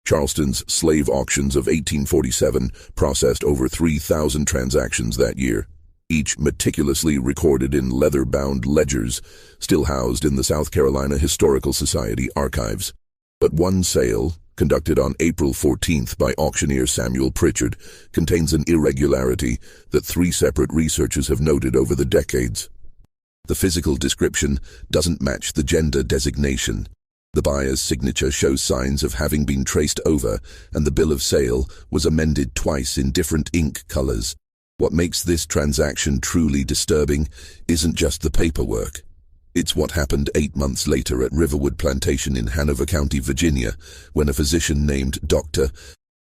Charleston's slave auctions of 1847 processed over 3,000 transactions that year, each meticulously recorded in leather-bound ledgers still housed in the South Carolina Historical Society archives. But one sale, conducted on April 14th by auctioneer Samuel Pritchard, contains an irregularity that 3 separate researchers have noted over the decades. The physical description doesn't match the gender designation. The buyer's signature shows signs of having been traced over, and the bill of sale was amended twice in different ink colors. What makes this transaction truly disturbing isn't just the paperwork. It's what happened 8 months later at Riverwood Plantation in Hanover County, Virginia, when a physician named Dr.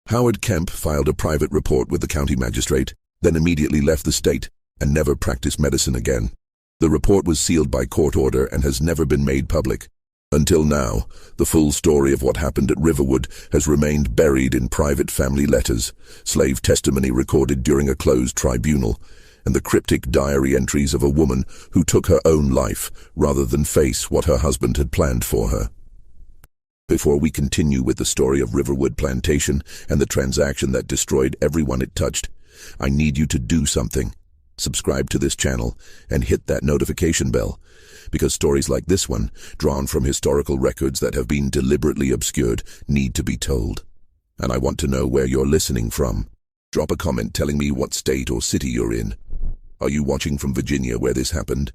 Howard Kemp filed a private report with the county magistrate, then immediately left the state and never practiced medicine again. The report was sealed by court order and has never been made public. Until now, the full story of what happened at Riverwood has remained buried in private family letters, slave testimony recorded during a closed tribunal, and the cryptic diary entries of a woman who took her own life rather than face what her husband had planned for her. Before we continue with the story of Riverwood Plantation and the transaction that destroyed everyone it touched, I need you to do something. Subscribe to this channel and hit that notification bell, because stories like this one, drawn from historical records that have been deliberately obscured, need to be told. And I want to know where you're listening from. Drop a comment telling me what state or city you're in. Are you watching from Virginia, where this happened?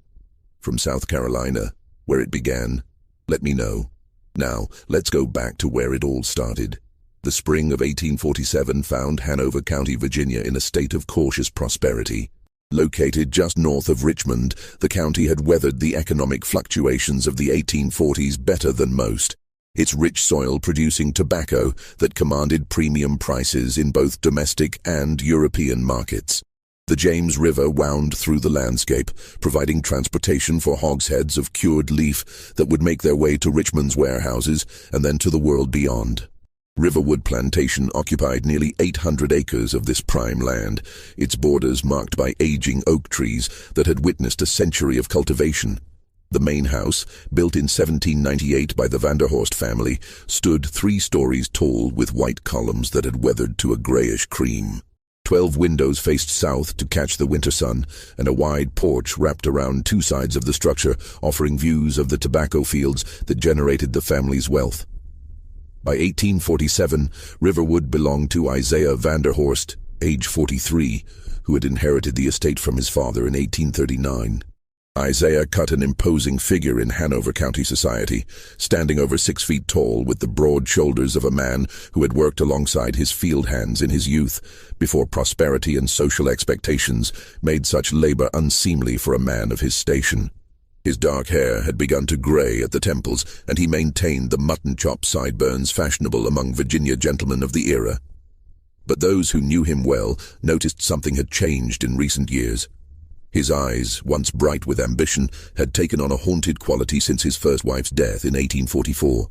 From South Carolina, where it began? Let me know. Now, let's go back to where it all started. The spring of 1847 found Hanover County, Virginia in a state of cautious prosperity. Located just north of Richmond, the county had weathered the economic fluctuations of the 1840s better than most, its rich soil producing tobacco that commanded premium prices in both domestic and European markets. The James River wound through the landscape, providing transportation for hogsheads of cured leaf that would make their way to Richmond's warehouses and then to the world beyond. Riverwood Plantation occupied nearly 800 acres of this prime land, its borders marked by aging oak trees that had witnessed a century of cultivation. The main house, built in 1798 by the Vanderhorst family, stood 3 stories tall with white columns that had weathered to a grayish cream. 12 windows faced south to catch the winter sun, and a wide porch wrapped around 2 sides of the structure, offering views of the tobacco fields that generated the family's wealth. By 1847, Riverwood belonged to Isaiah Vanderhorst, age 43, who had inherited the estate from his father in 1839. Isaiah cut an imposing figure in Hanover County society, standing over 6 feet tall with the broad shoulders of a man who had worked alongside his field hands in his youth, before prosperity and social expectations made such labor unseemly for a man of his station. His dark hair had begun to gray at the temples, and he maintained the mutton-chop sideburns fashionable among Virginia gentlemen of the era. But those who knew him well noticed something had changed in recent years. His eyes, once bright with ambition, had taken on a haunted quality since his first wife's death in 1844.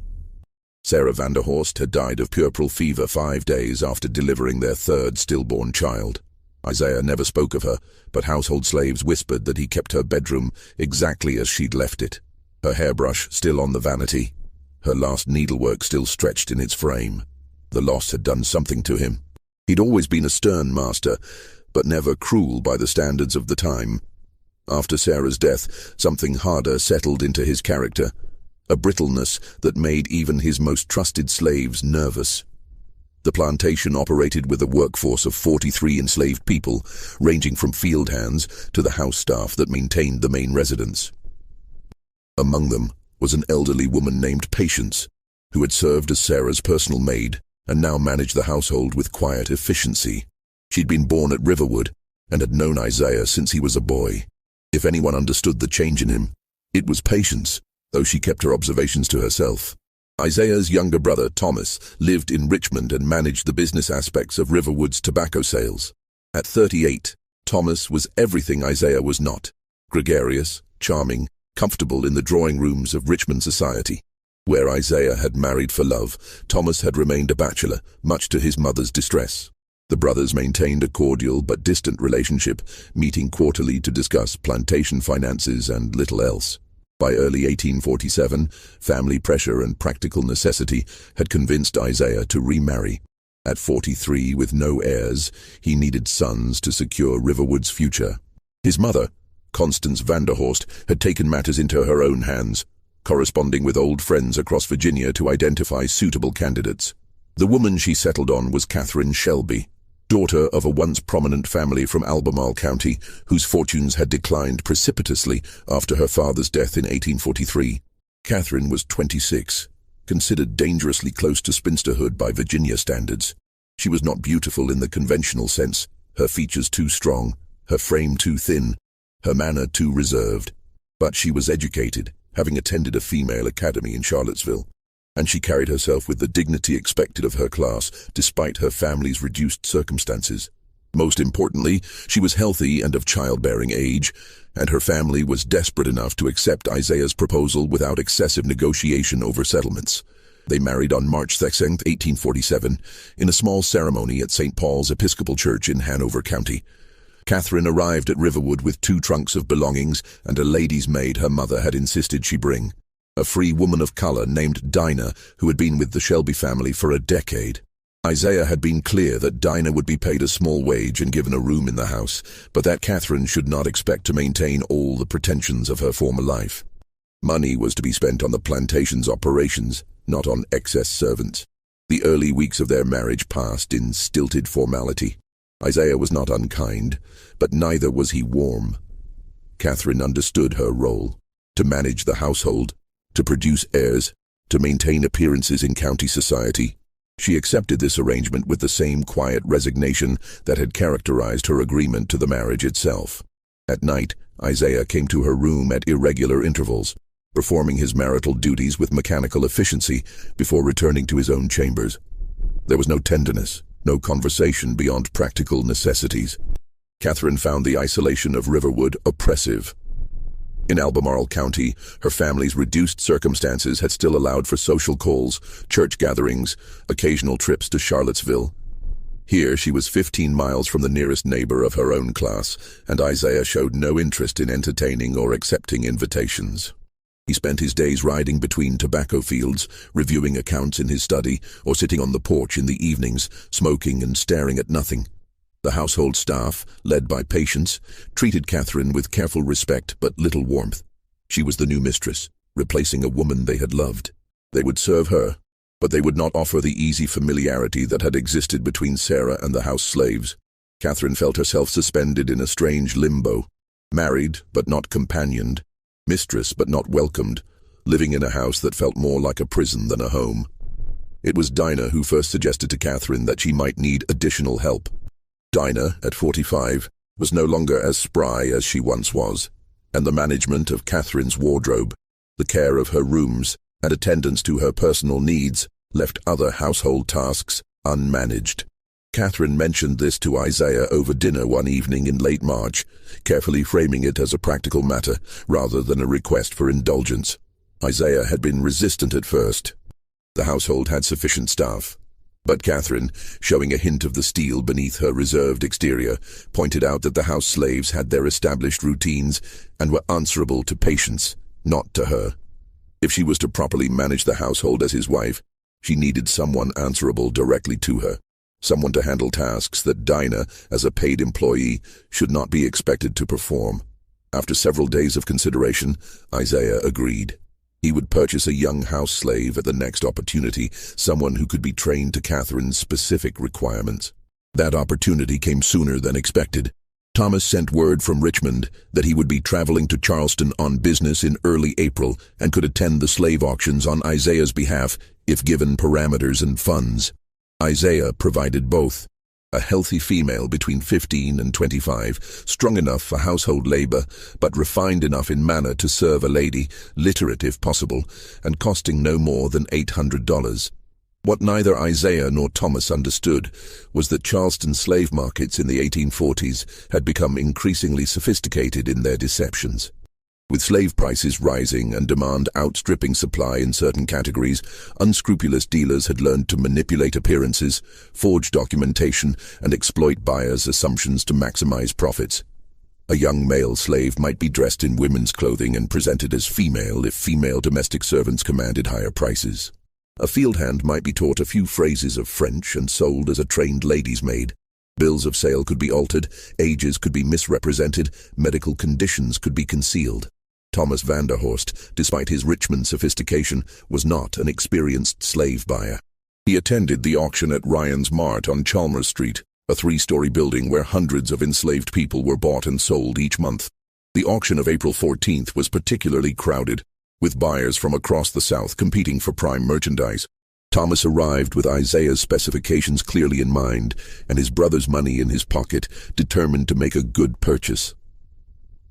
Sarah Vanderhorst had died of puerperal fever 5 days after delivering their 3rd stillborn child. Isaiah never spoke of her, but household slaves whispered that he kept her bedroom exactly as she'd left it, her hairbrush still on the vanity, her last needlework still stretched in its frame. The loss had done something to him. He'd always been a stern master, but never cruel by the standards of the time. After Sarah's death, something harder settled into his character, a brittleness that made even his most trusted slaves nervous. The plantation operated with a workforce of 43 enslaved people, ranging from field hands to the house staff that maintained the main residence. Among them was an elderly woman named Patience, who had served as Sarah's personal maid and now managed the household with quiet efficiency. She'd been born at Riverwood and had known Isaiah since he was a boy. If anyone understood the change in him, it was Patience, though she kept her observations to herself. Isaiah's younger brother, Thomas, lived in Richmond and managed the business aspects of Riverwood's tobacco sales. At 38, Thomas was everything Isaiah was not: gregarious, charming, comfortable in the drawing rooms of Richmond society. Where Isaiah had married for love, Thomas had remained a bachelor, much to his mother's distress. The brothers maintained a cordial but distant relationship, meeting quarterly to discuss plantation finances and little else. By early 1847, family pressure and practical necessity had convinced Isaiah to remarry. At 43, with no heirs, he needed sons to secure Riverwood's future. His mother, Constance Vanderhorst, had taken matters into her own hands, corresponding with old friends across Virginia to identify suitable candidates. The woman she settled on was Catherine Shelby, daughter of a once prominent family from Albemarle County, whose fortunes had declined precipitously after her father's death in 1843. Catherine was 26, considered dangerously close to spinsterhood by Virginia standards. She was not beautiful in the conventional sense, her features too strong, her frame too thin, her manner too reserved. But she was educated, having attended a female academy in Charlottesville, and she carried herself with the dignity expected of her class, despite her family's reduced circumstances. Most importantly, she was healthy and of childbearing age, and her family was desperate enough to accept Isaiah's proposal without excessive negotiation over settlements. They married on March 2, 1847, in a small ceremony at St. Paul's Episcopal Church in Hanover County. Catherine arrived at Riverwood with 2 trunks of belongings and a lady's maid her mother had insisted she bring, a free woman of color named Dinah, who had been with the Shelby family for a decade. Isaiah had been clear that Dinah would be paid a small wage and given a room in the house, but that Catherine should not expect to maintain all the pretensions of her former life. Money was to be spent on the plantation's operations, not on excess servants. The early weeks of their marriage passed in stilted formality. Isaiah was not unkind, but neither was he warm. Catherine understood her role: to manage the household, to produce heirs, to maintain appearances in county society. She accepted this arrangement with the same quiet resignation that had characterized her agreement to the marriage itself. At night, Isaiah came to her room at irregular intervals, performing his marital duties with mechanical efficiency before returning to his own chambers. There was no tenderness, no conversation beyond practical necessities. Catherine found the isolation of Riverwood oppressive. In Albemarle County, her family's reduced circumstances had still allowed for social calls, church gatherings, occasional trips to Charlottesville. Here she was 15 miles from the nearest neighbor of her own class, and Isaiah showed no interest in entertaining or accepting invitations. He spent his days riding between tobacco fields, reviewing accounts in his study, or sitting on the porch in the evenings, smoking and staring at nothing. The household staff, led by Patience, treated Catherine with careful respect but little warmth. She was the new mistress, replacing a woman they had loved. They would serve her, but they would not offer the easy familiarity that had existed between Sarah and the house slaves. Catherine felt herself suspended in a strange limbo, married but not companioned, mistress but not welcomed, living in a house that felt more like a prison than a home. It was Dinah who first suggested to Catherine that she might need additional help. Dinah, at 45, was no longer as spry as she once was, and the management of Catherine's wardrobe, the care of her rooms, and attendance to her personal needs left other household tasks unmanaged. Catherine mentioned this to Isaiah over dinner one evening in late March, carefully framing it as a practical matter rather than a request for indulgence. Isaiah had been resistant at first. The household had sufficient staff. But Catherine, showing a hint of the steel beneath her reserved exterior, pointed out that the house slaves had their established routines and were answerable to Patience, not to her. If she was to properly manage the household as his wife, she needed someone answerable directly to her, someone to handle tasks that Dinah, as a paid employee, should not be expected to perform. After several days of consideration, Isaiah agreed. He would purchase a young house slave at the next opportunity, someone who could be trained to Catherine's specific requirements. That opportunity came sooner than expected. Thomas sent word from Richmond that he would be traveling to Charleston on business in early April and could attend the slave auctions on Isaiah's behalf if given parameters and funds. Isaiah provided both. A healthy female between 15 and 25, strong enough for household labor, but refined enough in manner to serve a lady, literate if possible, and costing no more than $800. What neither Isaiah nor Thomas understood was that Charleston slave markets in the 1840s had become increasingly sophisticated in their deceptions. With slave prices rising and demand outstripping supply in certain categories, unscrupulous dealers had learned to manipulate appearances, forge documentation, and exploit buyers' assumptions to maximize profits. A young male slave might be dressed in women's clothing and presented as female if female domestic servants commanded higher prices. A field hand might be taught a few phrases of French and sold as a trained lady's maid. Bills of sale could be altered, ages could be misrepresented, medical conditions could be concealed. Thomas Vanderhorst, despite his Richmond sophistication, was not an experienced slave buyer. He attended the auction at Ryan's Mart on Chalmers Street, a 3-story building where hundreds of enslaved people were bought and sold each month. The auction of April 14th was particularly crowded, with buyers from across the South competing for prime merchandise. Thomas arrived with Isaiah's specifications clearly in mind, and his brother's money in his pocket, determined to make a good purchase.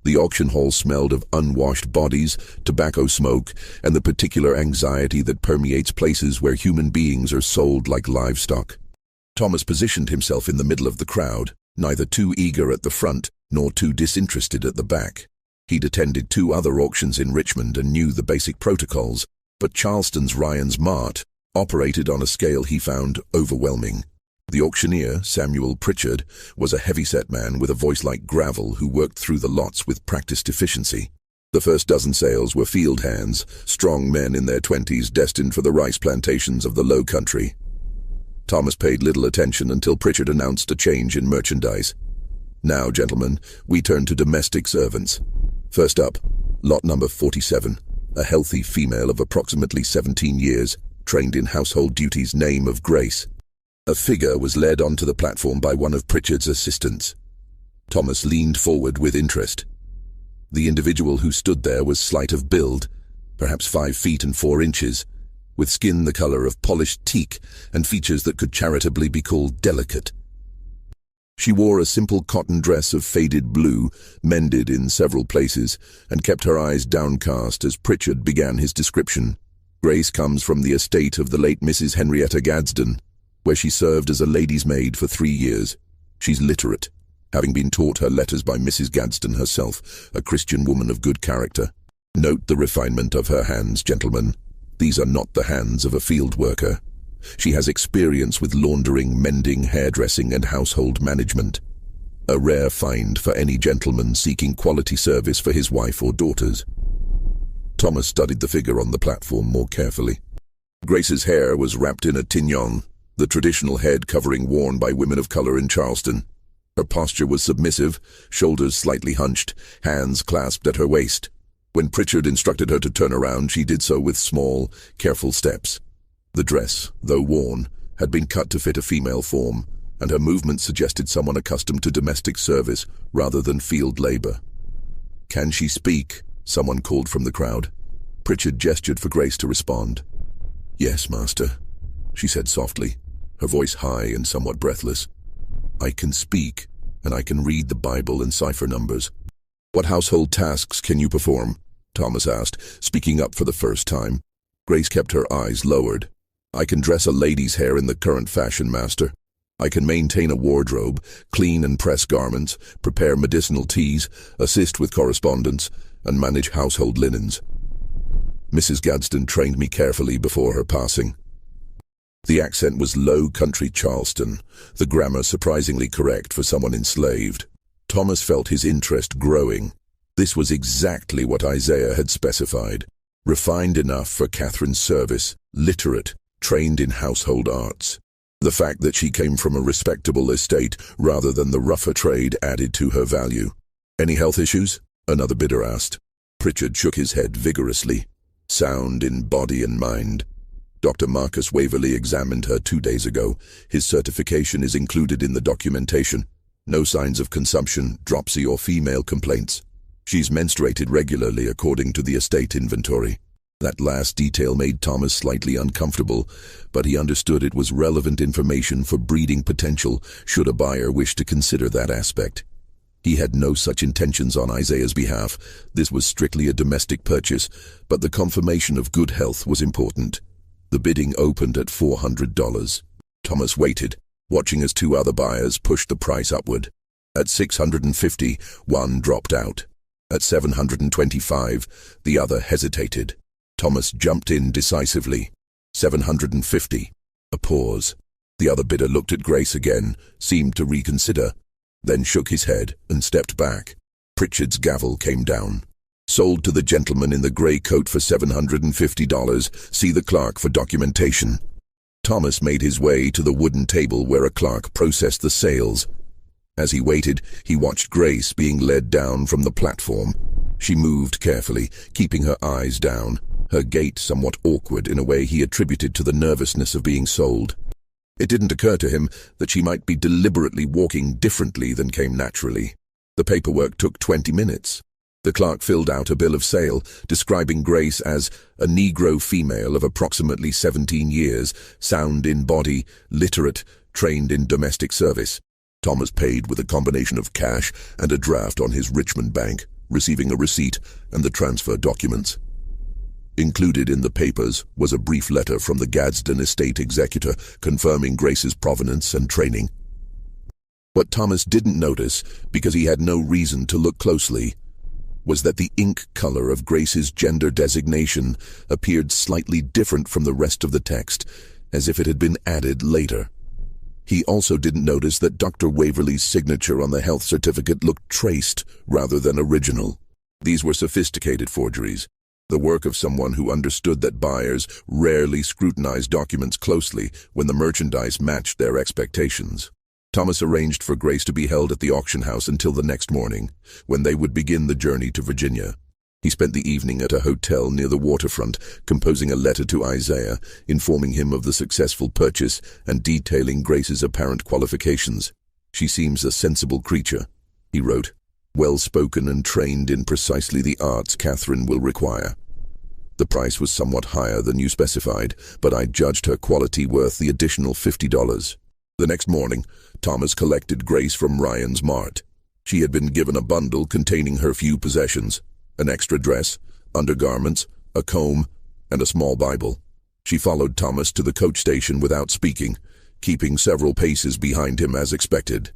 The auction hall smelled of unwashed bodies, tobacco smoke, and the particular anxiety that permeates places where human beings are sold like livestock. Thomas positioned himself in the middle of the crowd, neither too eager at the front nor too disinterested at the back. He'd attended 2 other auctions in Richmond and knew the basic protocols, but Charleston's Ryan's Mart operated on a scale he found overwhelming. The auctioneer, Samuel Pritchard, was a heavy-set man with a voice like gravel who worked through the lots with practiced efficiency. The first dozen sales were field hands, strong men in their 20s destined for the rice plantations of the Low Country. Thomas paid little attention until Pritchard announced a change in merchandise. Now, gentlemen, we turn to domestic servants. First up, lot number 47, a healthy female of approximately 17 years, trained in household duties, name of Grace. A figure was led onto the platform by one of Pritchard's assistants. Thomas leaned forward with interest. The individual who stood there was slight of build, perhaps 5 feet and 4 inches, with skin the color of polished teak and features that could charitably be called delicate. She wore a simple cotton dress of faded blue, mended in several places, and kept her eyes downcast as Pritchard began his description. Grace comes from the estate of the late Mrs. Henrietta Gadsden, where she served as a lady's maid for 3 years. She's literate, having been taught her letters by Mrs. Gadsden herself, a Christian woman of good character. Note the refinement of her hands, gentlemen. These are not the hands of a field worker. She has experience with laundering, mending, hairdressing, and household management. A rare find for any gentleman seeking quality service for his wife or daughters. Thomas studied the figure on the platform more carefully. Grace's hair was wrapped in a tignon, the traditional head covering worn by women of color in Charleston. Her posture was submissive, shoulders slightly hunched, hands clasped at her waist. When Pritchard instructed her to turn around, she did so with small, careful steps. The dress, though worn, had been cut to fit a female form, and her movements suggested someone accustomed to domestic service rather than field labor. "Can she speak?" someone called from the crowd. Pritchard gestured for Grace to respond. "Yes, master," she said softly, her voice high and somewhat breathless. "I can speak, and I can read the Bible and cipher numbers." "What household tasks can you perform?" Thomas asked, speaking up for the first time. Grace kept her eyes lowered. "I can dress a lady's hair in the current fashion, master. I can maintain a wardrobe, clean and press garments, prepare medicinal teas, assist with correspondence, and manage household linens. Mrs. Gadsden trained me carefully before her passing." The accent was Low Country Charleston, the grammar surprisingly correct for someone enslaved. Thomas felt his interest growing. This was exactly what Isaiah had specified. Refined enough for Catherine's service, literate, trained in household arts. The fact that she came from a respectable estate rather than the rougher trade added to her value. "Any health issues?" another bidder asked. Pritchard shook his head vigorously. "Sound in body and mind. Dr. Marcus Waverley examined her 2 days ago. His certification is included in the documentation. No signs of consumption, dropsy, or female complaints. She's menstruated regularly according to the estate inventory." That last detail made Thomas slightly uncomfortable, but he understood it was relevant information for breeding potential should a buyer wish to consider that aspect. He had no such intentions on Isaiah's behalf. This was strictly a domestic purchase, but the confirmation of good health was important. The bidding opened at $400. Thomas waited, watching as 2 other buyers pushed the price upward. At $650, one dropped out. At $725, the other hesitated. Thomas jumped in decisively. $750. A pause. The other bidder looked at Grace again, seemed to reconsider, then shook his head and stepped back. Pritchard's gavel came down. Sold to the gentleman in the grey coat for $750. See the clerk for documentation. Thomas made his way to the wooden table where a clerk processed the sales. As he waited, he watched Grace being led down from the platform. She moved carefully, keeping her eyes down, her gait somewhat awkward in a way he attributed to the nervousness of being sold. It didn't occur to him that she might be deliberately walking differently than came naturally. The paperwork took 20 minutes. The clerk filled out a bill of sale, describing Grace as a Negro female of approximately 17 years, sound in body, literate, trained in domestic service. Thomas paid with a combination of cash and a draft on his Richmond bank, receiving a receipt and the transfer documents. Included in the papers was a brief letter from the Gadsden estate executor confirming Grace's provenance and training. What Thomas didn't notice, because he had no reason to look closely, was that the ink color of Grace's gender designation appeared slightly different from the rest of the text, as if it had been added later. He also didn't notice that Dr. Waverley's signature on the health certificate looked traced rather than original. These were sophisticated forgeries, the work of someone who understood that buyers rarely scrutinized documents closely when the merchandise matched their expectations. Thomas arranged for Grace to be held at the auction house until the next morning, when they would begin the journey to Virginia. He spent the evening at a hotel near the waterfront, composing a letter to Isaiah, informing him of the successful purchase and detailing Grace's apparent qualifications. "She seems a sensible creature," he wrote, "well-spoken and trained in precisely the arts Catherine will require. The price was somewhat higher than you specified, but I judged her quality worth the additional $50. The next morning, Thomas collected Grace from Ryan's Mart. She had been given a bundle containing her few possessions: an extra dress, undergarments, a comb, and a small Bible. She followed Thomas to the coach station without speaking, keeping several paces behind him as expected.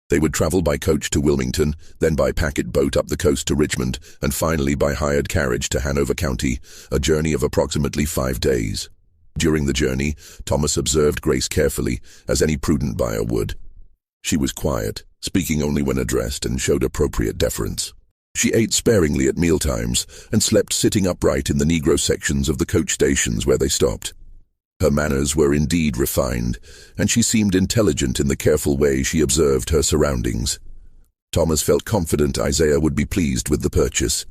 They would travel by coach to Wilmington, then by packet boat up the coast to Richmond, and finally by hired carriage to Hanover County, a journey of approximately 5 days. During the journey, Thomas observed Grace carefully, as any prudent buyer would. She was quiet, speaking only when addressed, and showed appropriate deference. She ate sparingly at mealtimes and slept sitting upright in the Negro sections of the coach stations where they stopped. Her manners were indeed refined, and she seemed intelligent in the careful way she observed her surroundings. Thomas felt confident Isaiah would be pleased with the purchase.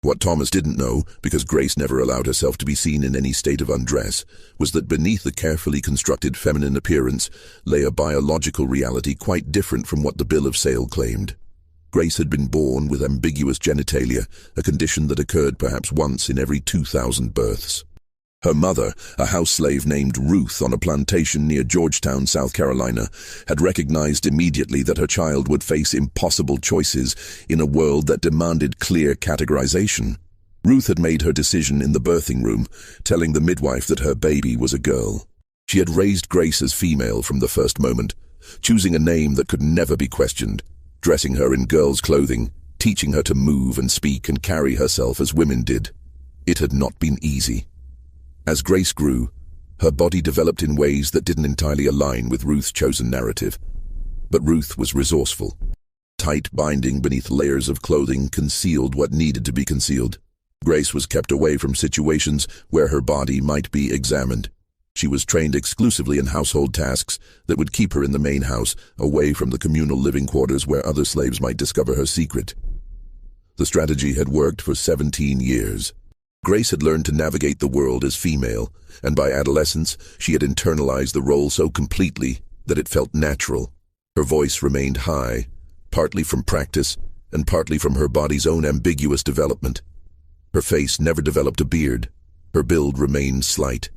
What Thomas didn't know, because Grace never allowed herself to be seen in any state of undress, was that beneath the carefully constructed feminine appearance lay a biological reality quite different from what the bill of sale claimed. Grace had been born with ambiguous genitalia, a condition that occurred perhaps once in every 2,000 births. Her mother, a house slave named Ruth on a plantation near Georgetown, South Carolina, had recognized immediately that her child would face impossible choices in a world that demanded clear categorization. Ruth had made her decision in the birthing room, telling the midwife that her baby was a girl. She had raised Grace as female from the first moment, choosing a name that could never be questioned, dressing her in girls' clothing, teaching her to move and speak and carry herself as women did. It had not been easy. As Grace grew, her body developed in ways that didn't entirely align with Ruth's chosen narrative. But Ruth was resourceful. Tight binding beneath layers of clothing concealed what needed to be concealed. Grace was kept away from situations where her body might be examined. She was trained exclusively in household tasks that would keep her in the main house, away from the communal living quarters where other slaves might discover her secret. The strategy had worked for 17 years. Grace had learned to navigate the world as female, and by adolescence she had internalized the role so completely that it felt natural. Her voice remained high, partly from practice and partly from her body's own ambiguous development. Her face never developed a beard. Her build remained slight.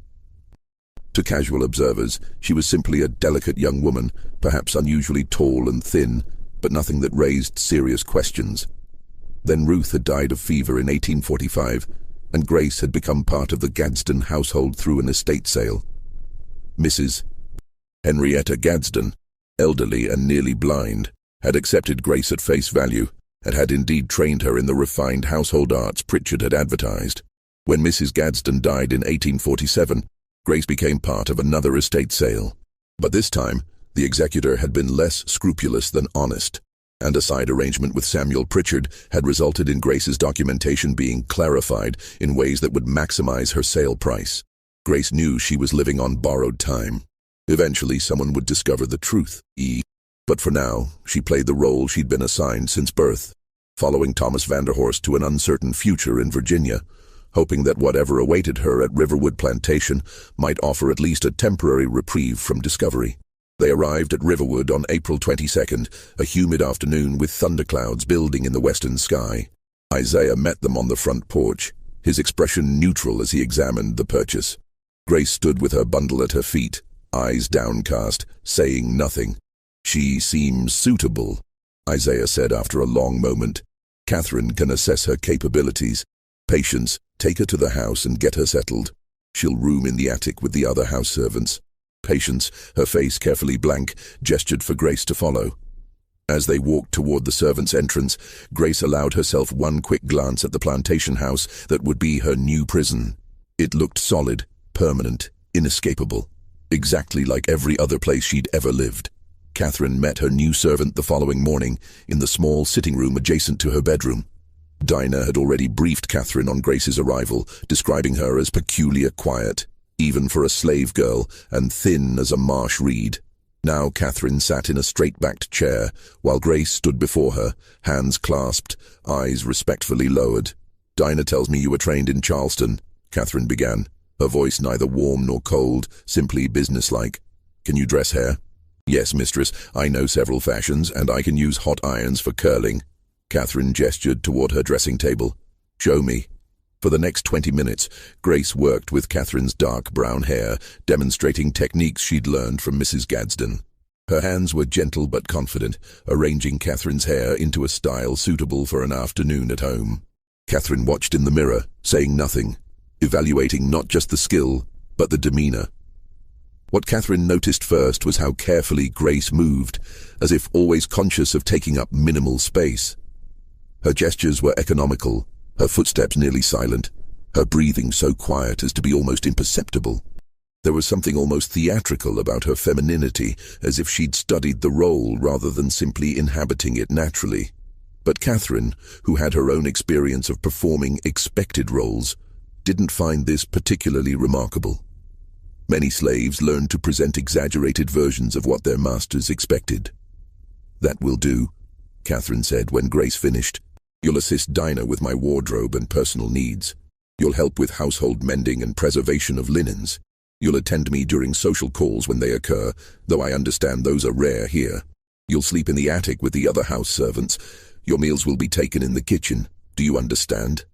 To casual observers, she was simply a delicate young woman, perhaps unusually tall and thin, but nothing that raised serious questions. Then Ruth had died of fever in 1845, and Grace had become part of the Gadsden household through an estate sale. Mrs. Henrietta Gadsden, elderly and nearly blind, had accepted Grace at face value and had indeed trained her in the refined household arts Pritchard had advertised. When Mrs. Gadsden died in 1847, Grace became part of another estate sale. But this time, the executor had been less scrupulous than honest. and a side arrangement with Samuel Pritchard had resulted in Grace's documentation being clarified in ways that would maximize her sale price. Grace knew she was living on borrowed time. Eventually, someone would discover the truth, but for now, she played the role she'd been assigned since birth, following Thomas Vanderhorst to an uncertain future in Virginia, hoping that whatever awaited her at Riverwood Plantation might offer at least a temporary reprieve from discovery. They arrived at Riverwood on April 22nd, a humid afternoon with thunderclouds building in the western sky. Isaiah met them on the front porch, his expression neutral as he examined the purchase. Grace stood with her bundle at her feet, eyes downcast, saying nothing. "She seems suitable," Isaiah said after a long moment. "Catherine can assess her capabilities. Patience, take her to the house and get her settled. She'll room in the attic with the other house servants." Patience, her face carefully blank, gestured for Grace to follow. As they walked toward the servants' entrance, Grace allowed herself one quick glance at the plantation house that would be her new prison. It looked solid, permanent, inescapable, exactly like every other place she'd ever lived. Catherine met her new servant the following morning in the small sitting room adjacent to her bedroom. Dinah had already briefed Catherine on Grace's arrival, describing her as peculiar quiet, even for a slave girl, and thin as a marsh reed. Now Catherine sat in a straight-backed chair, while Grace stood before her, hands clasped, eyes respectfully lowered. "Dinah tells me you were trained in Charleston," Catherine began, her voice neither warm nor cold, simply businesslike. "Can you dress hair?" "Yes, mistress, I know several fashions, and I can use hot irons for curling." Catherine gestured toward her dressing table. "Show me." For the next 20 minutes, Grace worked with Catherine's dark brown hair, demonstrating techniques she'd learned from Mrs. Gadsden. Her hands were gentle but confident, arranging Catherine's hair into a style suitable for an afternoon at home. Catherine watched in the mirror, saying nothing, evaluating not just the skill, but the demeanor. What Catherine noticed first was how carefully Grace moved, as if always conscious of taking up minimal space. Her gestures were economical, her footsteps nearly silent, her breathing so quiet as to be almost imperceptible. There was something almost theatrical about her femininity, as if she'd studied the role rather than simply inhabiting it naturally. But Catherine, who had her own experience of performing expected roles, didn't find this particularly remarkable. Many slaves learned to present exaggerated versions of what their masters expected. "That will do," Catherine said when Grace finished. "You'll assist Dinah with my wardrobe and personal needs. You'll help with household mending and preservation of linens. You'll attend me during social calls when they occur, though I understand those are rare here. You'll sleep in the attic with the other house servants. Your meals will be taken in the kitchen. Do you understand?"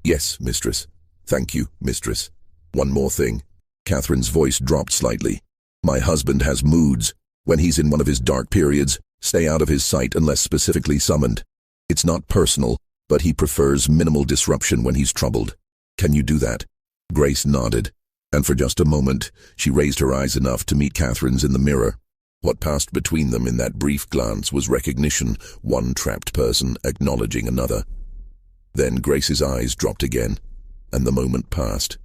"Yes, mistress." "Thank you, mistress. One more thing." Catherine's voice dropped slightly. "My husband has moods. When he's in one of his dark periods, stay out of his sight unless specifically summoned. It's not personal, but he prefers minimal disruption when he's troubled. Can you do that?" Grace nodded, and for just a moment, she raised her eyes enough to meet Catherine's in the mirror. What passed between them in that brief glance was recognition, one trapped person acknowledging another. Then Grace's eyes dropped again, and the moment passed.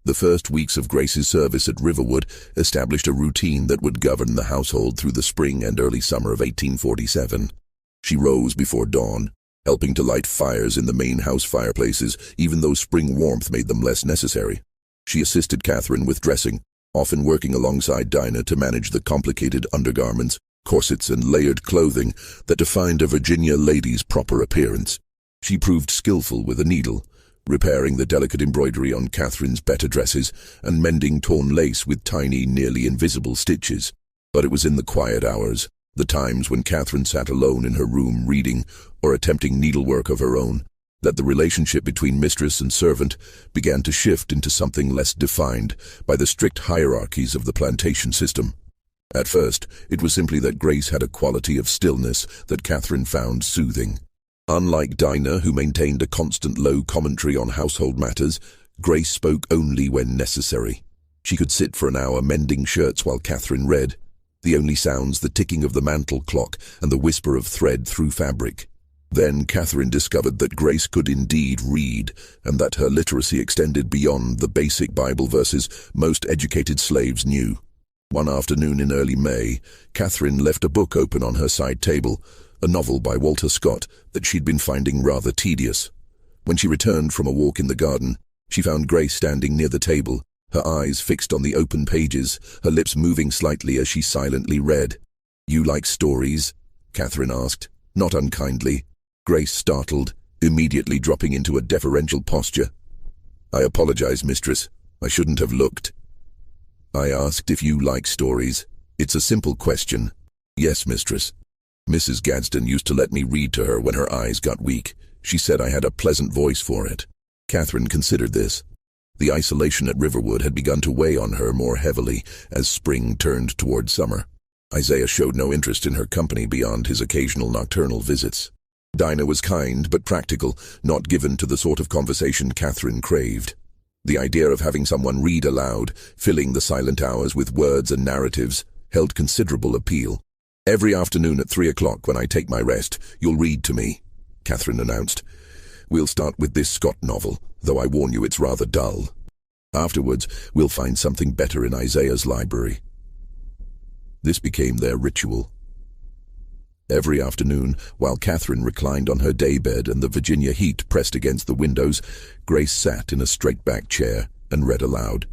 The first weeks of Grace's service at Riverwood established a routine that would govern the household through the spring and early summer of 1847. She rose before dawn, helping to light fires in the main house fireplaces, even though spring warmth made them less necessary. She assisted Catherine with dressing, often working alongside Dinah to manage the complicated undergarments, corsets, and layered clothing that defined a Virginia lady's proper appearance. She proved skillful with a needle, repairing the delicate embroidery on Catherine's better dresses and mending torn lace with tiny, nearly invisible stitches. But it was in the quiet hours, the times when Catherine sat alone in her room reading or attempting needlework of her own, that the relationship between mistress and servant began to shift into something less defined by the strict hierarchies of the plantation system. At first, it was simply that Grace had a quality of stillness that Catherine found soothing. Unlike Dinah, who maintained a constant low commentary on household matters, Grace spoke only when necessary. She could sit for an hour mending shirts while Catherine read, the only sounds the ticking of the mantel clock and the whisper of thread through fabric. Then Catherine discovered that Grace could indeed read, and that her literacy extended beyond the basic Bible verses most educated slaves knew. One afternoon in early May, Catherine left a book open on her side table, a novel by Walter Scott that she'd been finding rather tedious. When she returned from a walk in the garden, she found Grace standing near the table, her eyes fixed on the open pages, her lips moving slightly as she silently read. "You like stories?" Catherine asked, not unkindly. Grace startled, immediately dropping into a deferential posture. "I apologize, mistress. I shouldn't have looked. I asked if you like stories. It's a simple question." "Yes, mistress. Mrs. Gadsden used to let me read to her when her eyes got weak. She said I had a pleasant voice for it." Catherine considered this. The isolation at Riverwood had begun to weigh on her more heavily as spring turned toward summer. Isaiah showed no interest in her company beyond his occasional nocturnal visits. Dinah was kind but practical, not given to the sort of conversation Catherine craved. The idea of having someone read aloud, filling the silent hours with words and narratives, held considerable appeal. "Every afternoon at 3 o'clock when I take my rest, you'll read to me," Catherine announced. "We'll start with this Scott novel, though I warn you it's rather dull. Afterwards, we'll find something better in Isaiah's library." This became their ritual. Every afternoon, while Catherine reclined on her daybed and the Virginia heat pressed against the windows, Grace sat in a straight-back chair and read aloud.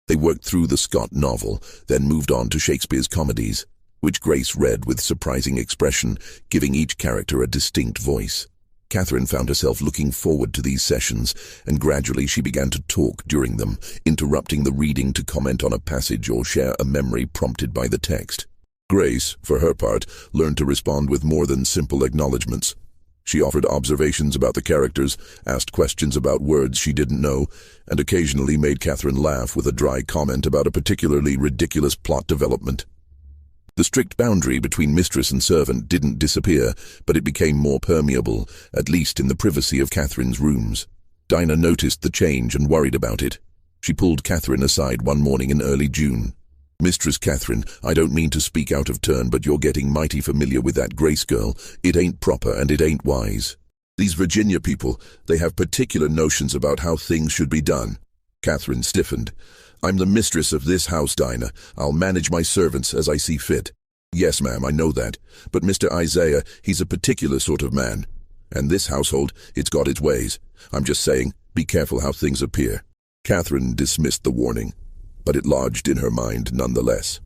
They worked through the Scott novel, then moved on to Shakespeare's comedies, which Grace read with surprising expression, giving each character a distinct voice. Catherine found herself looking forward to these sessions, and gradually she began to talk during them, interrupting the reading to comment on a passage or share a memory prompted by the text. Grace, for her part, learned to respond with more than simple acknowledgments. She offered observations about the characters, asked questions about words she didn't know, and occasionally made Catherine laugh with a dry comment about a particularly ridiculous plot development. The strict boundary between mistress and servant didn't disappear, but it became more permeable, at least in the privacy of Catherine's rooms. Dinah noticed the change and worried about it. She pulled Catherine aside one morning in early June. "Mistress Catherine, I don't mean to speak out of turn, but you're getting mighty familiar with that Grace girl. It ain't proper and it ain't wise. These Virginia people, they have particular notions about how things should be done." Catherine stiffened. "I'm the mistress of this house, Dinah. I'll manage my servants as I see fit." "Yes, ma'am, I know that. But Mr. Isaiah, he's a particular sort of man. And this household, it's got its ways. I'm just saying, be careful how things appear." Catherine dismissed the warning, but it lodged in her mind nonetheless.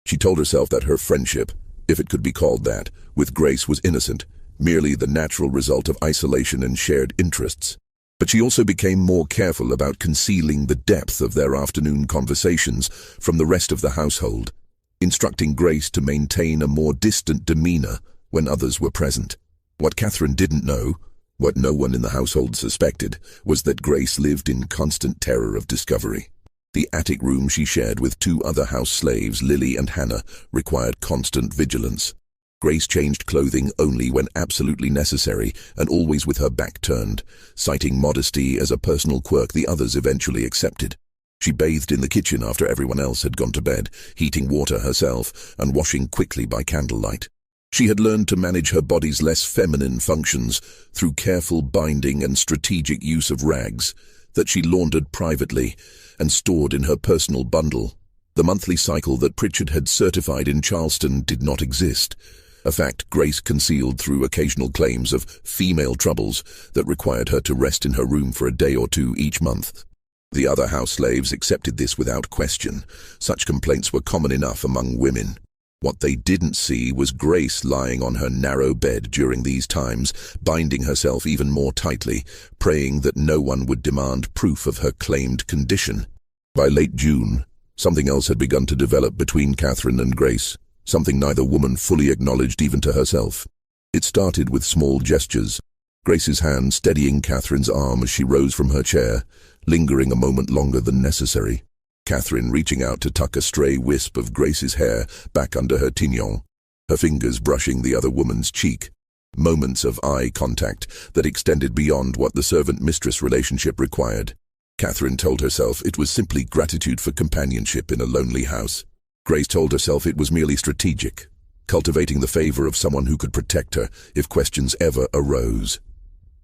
She told herself that her friendship, if it could be called that, with Grace was innocent, merely the natural result of isolation and shared interests. But she also became more careful about concealing the depth of their afternoon conversations from the rest of the household, instructing Grace to maintain a more distant demeanor when others were present. What Catherine didn't know, what no one in the household suspected, was that Grace lived in constant terror of discovery. The attic room she shared with two other house slaves, Lily and Hannah, required constant vigilance. Grace changed clothing only when absolutely necessary and always with her back turned, citing modesty as a personal quirk the others eventually accepted. She bathed in the kitchen after everyone else had gone to bed, heating water herself and washing quickly by candlelight. She had learned to manage her body's less feminine functions through careful binding and strategic use of rags that she laundered privately and stored in her personal bundle. The monthly cycle that Pritchard had certified in Charleston did not exist, a fact Grace concealed through occasional claims of female troubles that required her to rest in her room for a day or two each month. The other house slaves accepted this without question. Such complaints were common enough among women. What they didn't see was Grace lying on her narrow bed during these times, binding herself even more tightly, praying that no one would demand proof of her claimed condition. By late June, something else had begun to develop between Catherine and Grace, something neither woman fully acknowledged even to herself. It started with small gestures, Grace's hand steadying Catherine's arm as she rose from her chair, lingering a moment longer than necessary. Catherine reaching out to tuck a stray wisp of Grace's hair back under her tignon, her fingers brushing the other woman's cheek. Moments of eye contact that extended beyond what the servant-mistress relationship required. Catherine told herself it was simply gratitude for companionship in a lonely house. Grace told herself it was merely strategic, cultivating the favor of someone who could protect her if questions ever arose.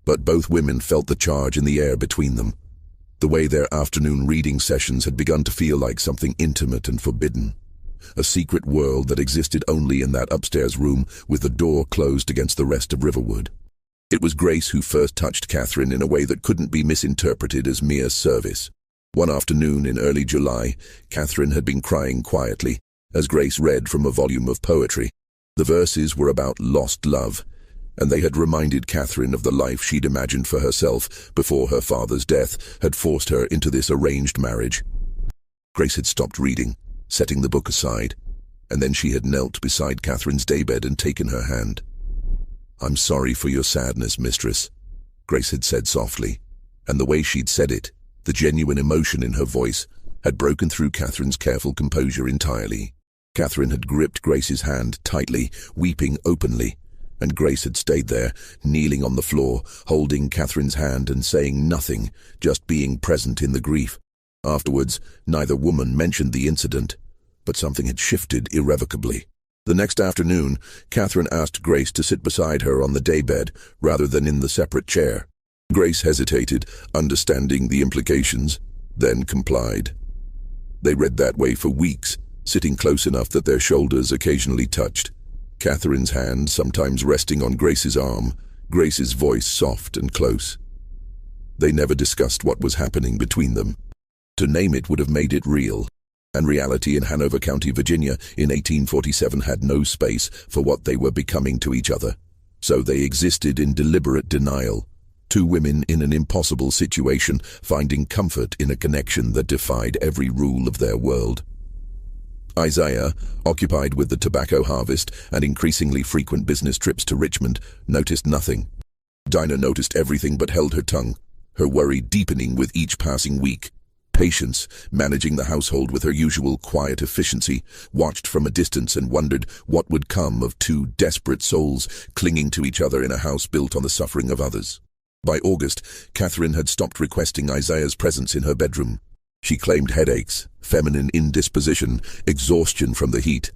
But both women felt the charge in the air between them. The way their afternoon reading sessions had begun to feel like something intimate and forbidden. A secret world that existed only in that upstairs room with the door closed against the rest of Riverwood. It was Grace who first touched Catherine in a way that couldn't be misinterpreted as mere service. One afternoon in early July, Catherine had been crying quietly as Grace read from a volume of poetry. The verses were about lost love, and they had reminded Catherine of the life she'd imagined for herself before her father's death had forced her into this arranged marriage. Grace had stopped reading, setting the book aside, and then she had knelt beside Catherine's daybed and taken her hand. "I'm sorry for your sadness, mistress," Grace had said softly, and the way she'd said it, the genuine emotion in her voice, had broken through Catherine's careful composure entirely. Catherine had gripped Grace's hand tightly, weeping openly, and Grace had stayed there, kneeling on the floor, holding Catherine's hand and saying nothing, just being present in the grief. Afterwards, neither woman mentioned the incident, but something had shifted irrevocably. The next afternoon, Catherine asked Grace to sit beside her on the daybed rather than in the separate chair. Grace hesitated, understanding the implications, then complied. They read that way for weeks, sitting close enough that their shoulders occasionally touched. Catherine's hand sometimes resting on Grace's arm, Grace's voice soft and close. They never discussed what was happening between them. To name it would have made it real, and reality in Hanover County, Virginia in 1847 had no space for what they were becoming to each other. So they existed in deliberate denial, two women in an impossible situation, finding comfort in a connection that defied every rule of their world. Isaiah, occupied with the tobacco harvest and increasingly frequent business trips to Richmond, noticed nothing. Dinah noticed everything but held her tongue, her worry deepening with each passing week. Patience, managing the household with her usual quiet efficiency, watched from a distance and wondered what would come of two desperate souls clinging to each other in a house built on the suffering of others. By August, Catherine had stopped requesting Isaiah's presence in her bedroom. She claimed headaches, feminine indisposition, exhaustion from the heat.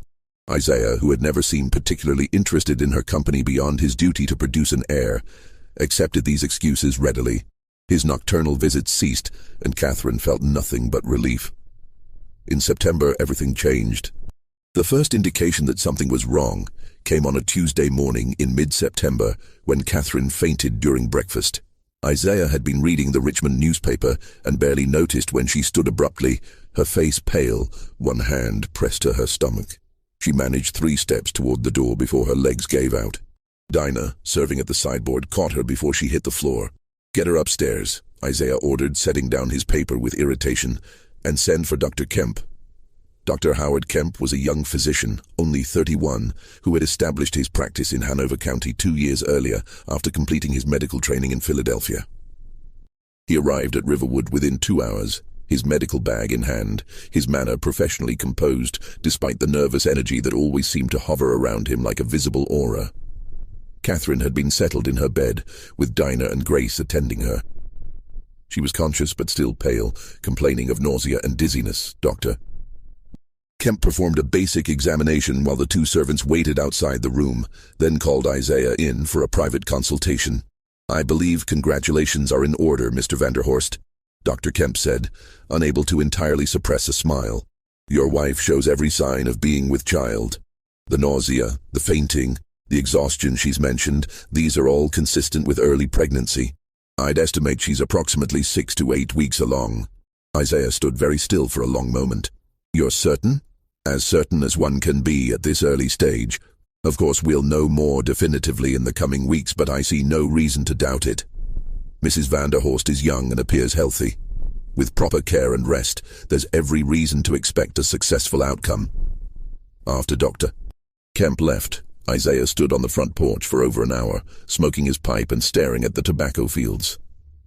Isaiah, who had never seemed particularly interested in her company beyond his duty to produce an heir, accepted these excuses readily. His nocturnal visits ceased, and Catherine felt nothing but relief. In September, everything changed. The first indication that something was wrong came on a Tuesday morning in mid-September when Catherine fainted during breakfast. Isaiah had been reading the Richmond newspaper and barely noticed when she stood abruptly, her face pale, one hand pressed to her stomach. She managed 3 steps toward the door before her legs gave out. Dinah, serving at the sideboard, caught her before she hit the floor. "Get her upstairs," Isaiah ordered, setting down his paper with irritation, "and send for Dr. Kemp." Dr. Howard Kemp was a young physician, only 31, who had established his practice in Hanover County 2 years earlier after completing his medical training in Philadelphia. He arrived at Riverwood within 2 hours, his medical bag in hand, his manner professionally composed despite the nervous energy that always seemed to hover around him like a visible aura. Catherine had been settled in her bed, with Dinah and Grace attending her. She was conscious but still pale, complaining of nausea and dizziness. "Doctor." Kemp performed a basic examination while the 2 servants waited outside the room, then called Isaiah in for a private consultation. "I believe congratulations are in order, Mr. Vanderhorst," Dr. Kemp said, unable to entirely suppress a smile. "Your wife shows every sign of being with child. The nausea, the fainting, the exhaustion she's mentioned, these are all consistent with early pregnancy. I'd estimate she's approximately 6 to 8 weeks along." Isaiah stood very still for a long moment. "You're certain?" "As certain as one can be at this early stage. Of course, we'll know more definitively in the coming weeks, but I see no reason to doubt it. Mrs. Vanderhorst is young and appears healthy. With proper care and rest, there's every reason to expect a successful outcome." After Dr. Kemp left, Isaiah stood on the front porch for over an hour, smoking his pipe and staring at the tobacco fields.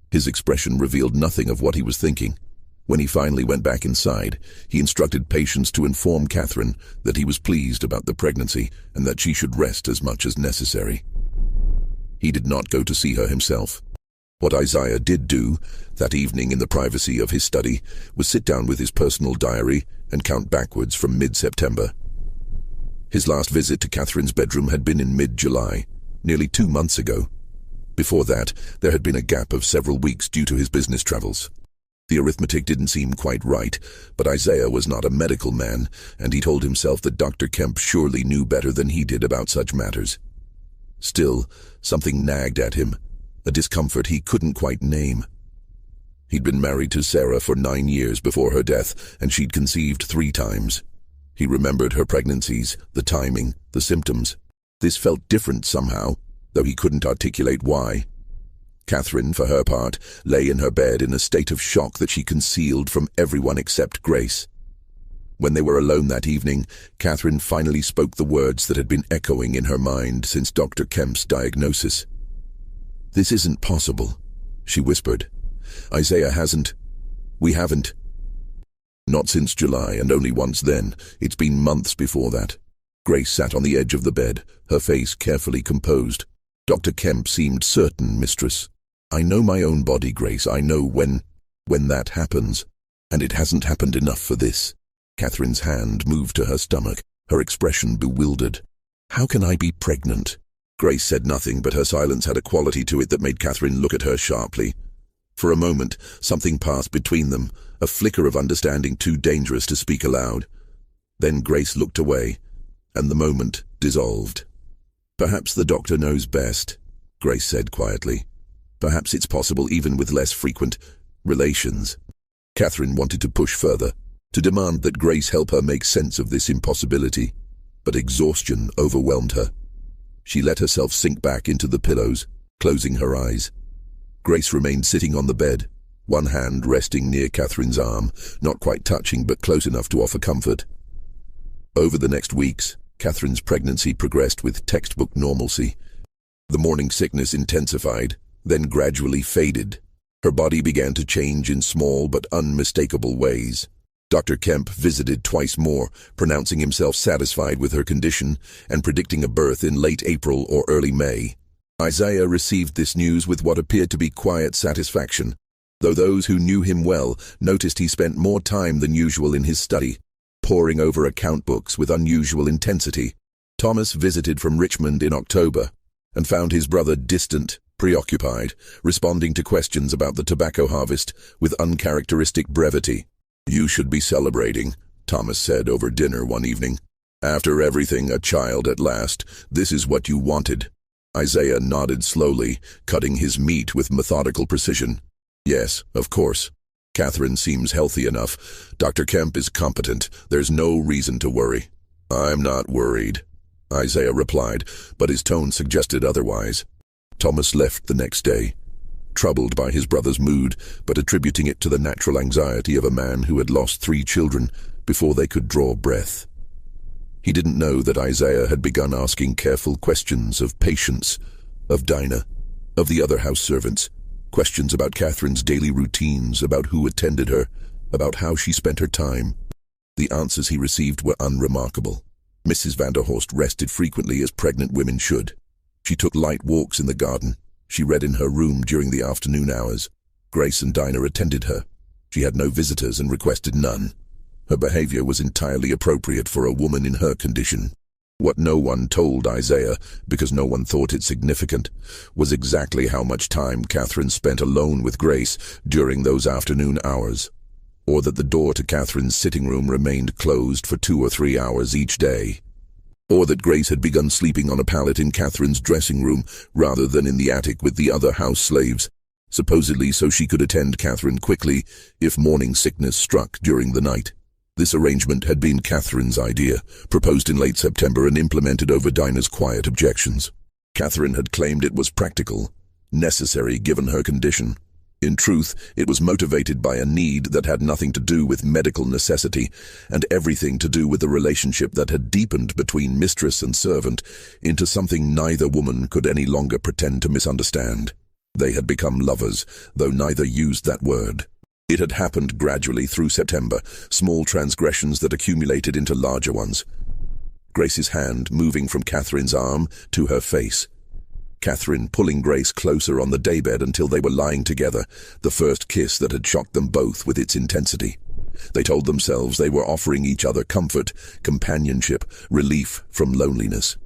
His expression revealed nothing of what he was thinking. When he finally went back inside, he instructed Patience to inform Catherine that he was pleased about the pregnancy and that she should rest as much as necessary. He did not go to see her himself. What Isaiah did do, that evening in the privacy of his study, was sit down with his personal diary and count backwards from mid-September. His last visit to Catherine's bedroom had been in mid-July, nearly 2 months ago. Before that, there had been a gap of several weeks due to his business travels. The arithmetic didn't seem quite right, but Isaiah was not a medical man, and he told himself that Dr. Kemp surely knew better than he did about such matters. Still, something nagged at him, a discomfort he couldn't quite name. He'd been married to Sarah for 9 years before her death, and she'd conceived 3 times. He remembered her pregnancies, the timing, the symptoms. This felt different somehow, though he couldn't articulate why. Catherine, for her part, lay in her bed in a state of shock that she concealed from everyone except Grace. When they were alone that evening, Catherine finally spoke the words that had been echoing in her mind since Dr. Kemp's diagnosis. "This isn't possible," she whispered. We haven't. Not since July, and only once then. It's been months before that." Grace sat on the edge of the bed, her face carefully composed. "Dr. Kemp seemed certain, mistress. I know my own body, Grace. I know when that happens. And it hasn't happened enough for this." Catherine's hand moved to her stomach, her expression bewildered. "How can I be pregnant?" Grace said nothing, but her silence had a quality to it that made Catherine look at her sharply. For a moment, something passed between them, a flicker of understanding too dangerous to speak aloud. Then Grace looked away, and the moment dissolved. "Perhaps the doctor knows best," Grace said quietly. "Perhaps it's possible even with less frequent relations." Catherine wanted to push further, to demand that Grace help her make sense of this impossibility, but exhaustion overwhelmed her. She let herself sink back into the pillows, closing her eyes. Grace remained sitting on the bed, one hand resting near Catherine's arm, not quite touching but close enough to offer comfort. Over the next weeks, Catherine's pregnancy progressed with textbook normalcy. The morning sickness intensified, then gradually faded. Her body began to change in small but unmistakable ways. Dr. Kemp visited twice more, pronouncing himself satisfied with her condition and predicting a birth in late April or early May. Isaiah received this news with what appeared to be quiet satisfaction, though those who knew him well noticed he spent more time than usual in his study, poring over account books with unusual intensity. Thomas visited from Richmond in October and found his brother distant, preoccupied, responding to questions about the tobacco harvest with uncharacteristic brevity. "You should be celebrating," Thomas said over dinner one evening. "After everything, a child at last. This is what you wanted." Isaiah nodded slowly, cutting his meat with methodical precision. "Yes, of course. Catherine seems healthy enough. Dr. Kemp is competent. There's no reason to worry." "I'm not worried," Isaiah replied, but his tone suggested otherwise. Thomas left the next day, troubled by his brother's mood, but attributing it to the natural anxiety of a man who had lost 3 children before they could draw breath. He didn't know that Isaiah had begun asking careful questions of patients, of Dinah, of the other house servants, questions about Catherine's daily routines, about who attended her, about how she spent her time. The answers he received were unremarkable. Mrs. Vanderhorst rested frequently as pregnant women should. She took light walks in the garden. She read in her room during the afternoon hours. Grace and Dinah attended her. She had no visitors and requested none. Her behavior was entirely appropriate for a woman in her condition. What no one told Isaiah, because no one thought it significant, was exactly how much time Catherine spent alone with Grace during those afternoon hours, or that the door to Catherine's sitting room remained closed for 2 or 3 hours each day, or that Grace had begun sleeping on a pallet in Catherine's dressing room rather than in the attic with the other house slaves, supposedly so she could attend Catherine quickly if morning sickness struck during the night. This arrangement had been Catherine's idea, proposed in late September and implemented over Dinah's quiet objections. Catherine had claimed it was practical, necessary given her condition. In truth, it was motivated by a need that had nothing to do with medical necessity and everything to do with the relationship that had deepened between mistress and servant into something neither woman could any longer pretend to misunderstand. They had become lovers, though neither used that word. It had happened gradually through September, small transgressions that accumulated into larger ones. Grace's hand moving from Catherine's arm to her face. Catherine pulling Grace closer on the daybed until they were lying together, the first kiss that had shocked them both with its intensity. They told themselves they were offering each other comfort, companionship, relief from loneliness.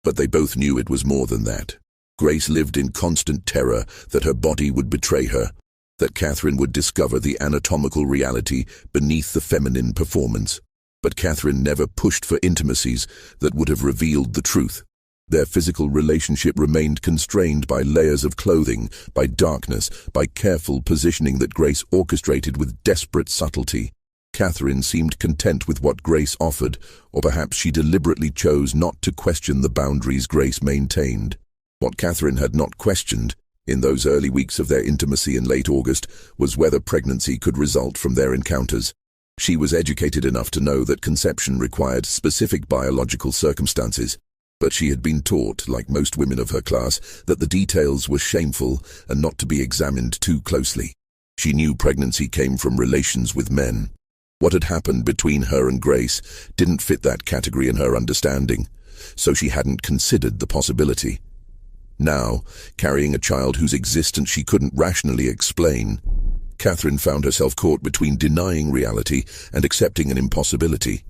But they both knew it was more than that. Grace lived in constant terror that her body would betray her, that Catherine would discover the anatomical reality beneath the feminine performance. But Catherine never pushed for intimacies that would have revealed the truth. Their physical relationship remained constrained by layers of clothing, by darkness, by careful positioning that Grace orchestrated with desperate subtlety. Catherine seemed content with what Grace offered, or perhaps she deliberately chose not to question the boundaries Grace maintained. What Catherine had not questioned, in those early weeks of their intimacy in late August, was whether pregnancy could result from their encounters. She was educated enough to know that conception required specific biological circumstances, but she had been taught, like most women of her class, that the details were shameful and not to be examined too closely. She knew pregnancy came from relations with men. What had happened between her and Grace didn't fit that category in her understanding, so she hadn't considered the possibility. Now, carrying a child whose existence she couldn't rationally explain, Catherine found herself caught between denying reality and accepting an impossibility.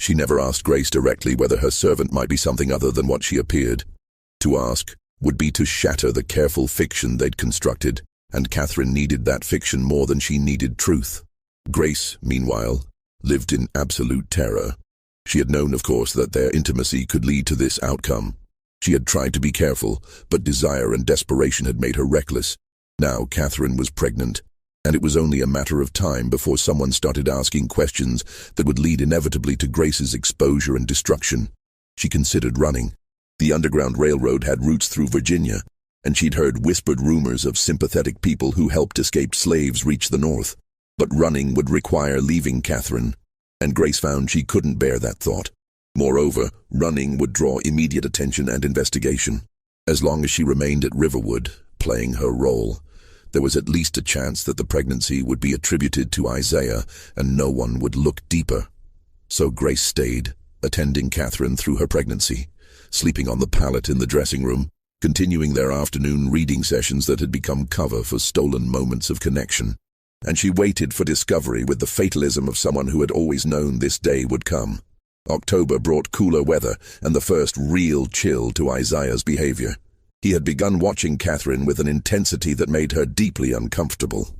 She never asked Grace directly whether her servant might be something other than what she appeared. To ask would be to shatter the careful fiction they'd constructed, and Catherine needed that fiction more than she needed truth. Grace, meanwhile, lived in absolute terror. She had known, of course, that their intimacy could lead to this outcome. She had tried to be careful, but desire and desperation had made her reckless. Now Catherine was pregnant, and it was only a matter of time before someone started asking questions that would lead inevitably to Grace's exposure and destruction. She considered running. The Underground Railroad had routes through Virginia, and she'd heard whispered rumors of sympathetic people who helped escaped slaves reach the north. But running would require leaving Catherine, and Grace found she couldn't bear that thought. Moreover, running would draw immediate attention and investigation. As long as she remained at Riverwood, playing her role, there was at least a chance that the pregnancy would be attributed to Isaiah, and no one would look deeper. So Grace stayed, attending Catherine through her pregnancy, sleeping on the pallet in the dressing room, continuing their afternoon reading sessions that had become cover for stolen moments of connection. And she waited for discovery with the fatalism of someone who had always known this day would come. October brought cooler weather and the first real chill to Isaiah's behavior. He had begun watching Catherine with an intensity that made her deeply uncomfortable.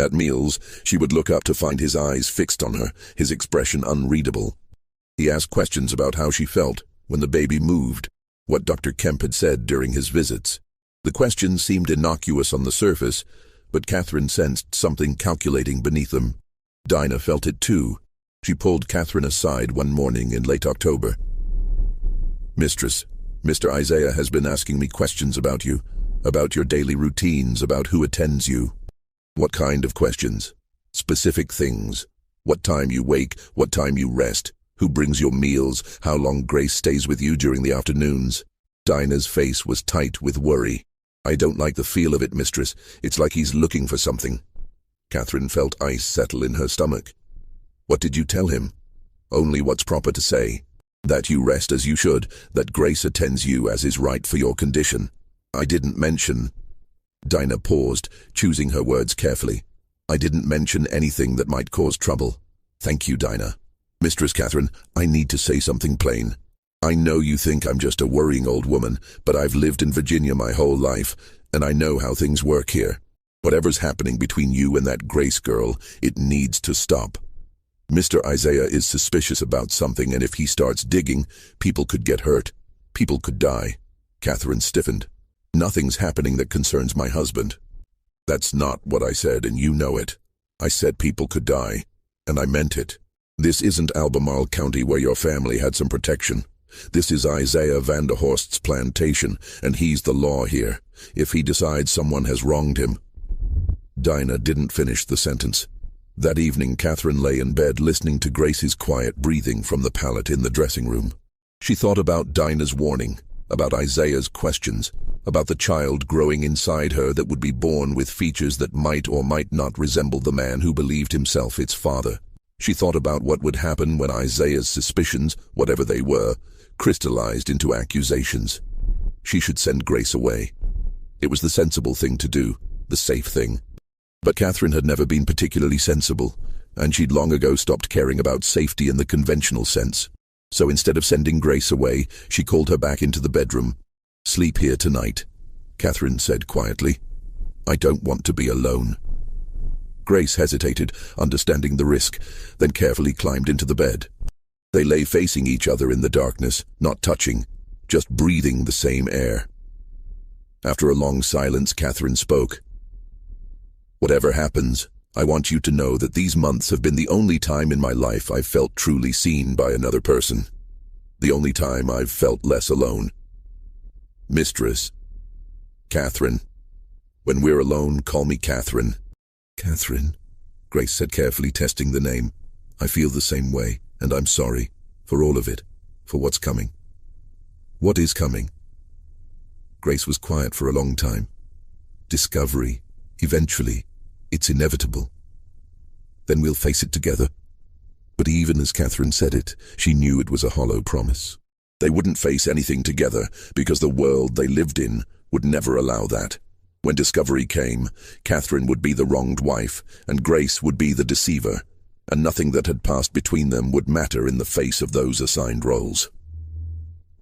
At meals, she would look up to find his eyes fixed on her, his expression unreadable. He asked questions about how she felt when the baby moved, what Dr. Kemp had said during his visits. The questions seemed innocuous on the surface, but Catherine sensed something calculating beneath them. Dinah felt it too. She pulled Catherine aside one morning in late October. "Mistress, Mr. Isaiah has been asking me questions about you, about your daily routines, about who attends you." "What kind of questions?" "Specific things. What time you wake, what time you rest, who brings your meals, how long Grace stays with you during the afternoons." Dinah's face was tight with worry. "I don't like the feel of it, mistress. It's like he's looking for something." Catherine felt ice settle in her stomach. "What did you tell him?" "Only what's proper to say. That you rest as you should, that Grace attends you as is right for your condition." "I didn't mention—" Dinah paused, choosing her words carefully. "I didn't mention anything that might cause trouble." "Thank you, Dinah." "Mistress Catherine, I need to say something plain. I know you think I'm just a worrying old woman, but I've lived in Virginia my whole life, and I know how things work here. Whatever's happening between you and that Grace girl, it needs to stop. Mr. Isaiah is suspicious about something, and if he starts digging, people could get hurt. People could die." Catherine stiffened. "Nothing's happening that concerns my husband." "That's not what I said, and you know it. I said people could die, and I meant it. This isn't Albemarle County where your family had some protection. This is Isaiah Vanderhorst's plantation, and he's the law here. If he decides someone has wronged him—" Dinah didn't finish the sentence. That evening, Catherine lay in bed listening to Grace's quiet breathing from the pallet in the dressing room. She thought about Dinah's warning, about Isaiah's questions, about the child growing inside her that would be born with features that might or might not resemble the man who believed himself its father. She thought about what would happen when Isaiah's suspicions, whatever they were, crystallized into accusations. She should send Grace away. It was the sensible thing to do, the safe thing. But Catherine had never been particularly sensible, and she'd long ago stopped caring about safety in the conventional sense. So instead of sending Grace away, she called her back into the bedroom. "Sleep here tonight," Catherine said quietly. I don't want to be alone." Grace hesitated, understanding the risk, then carefully climbed into the bed. They lay facing each other in the darkness, not touching, just breathing the same air. After a long silence, Catherine spoke. "Whatever happens, I want you to know that these months have been the only time in my life I've felt truly seen by another person. The only time I've felt less alone. Mistress. Catherine. When we're alone, call me Catherine." "Catherine," Grace said carefully, testing the name. "I feel the same way, and I'm sorry. For all of it. For what's coming." "What is coming?" Grace was quiet for a long time. "Discovery. Eventually. It's inevitable. Then we'll face it together." But even as Catherine said it, she knew it was a hollow promise. They wouldn't face anything together because the world they lived in would never allow that. When discovery came, Catherine would be the wronged wife, and Grace would be the deceiver, and nothing that had passed between them would matter in the face of those assigned roles.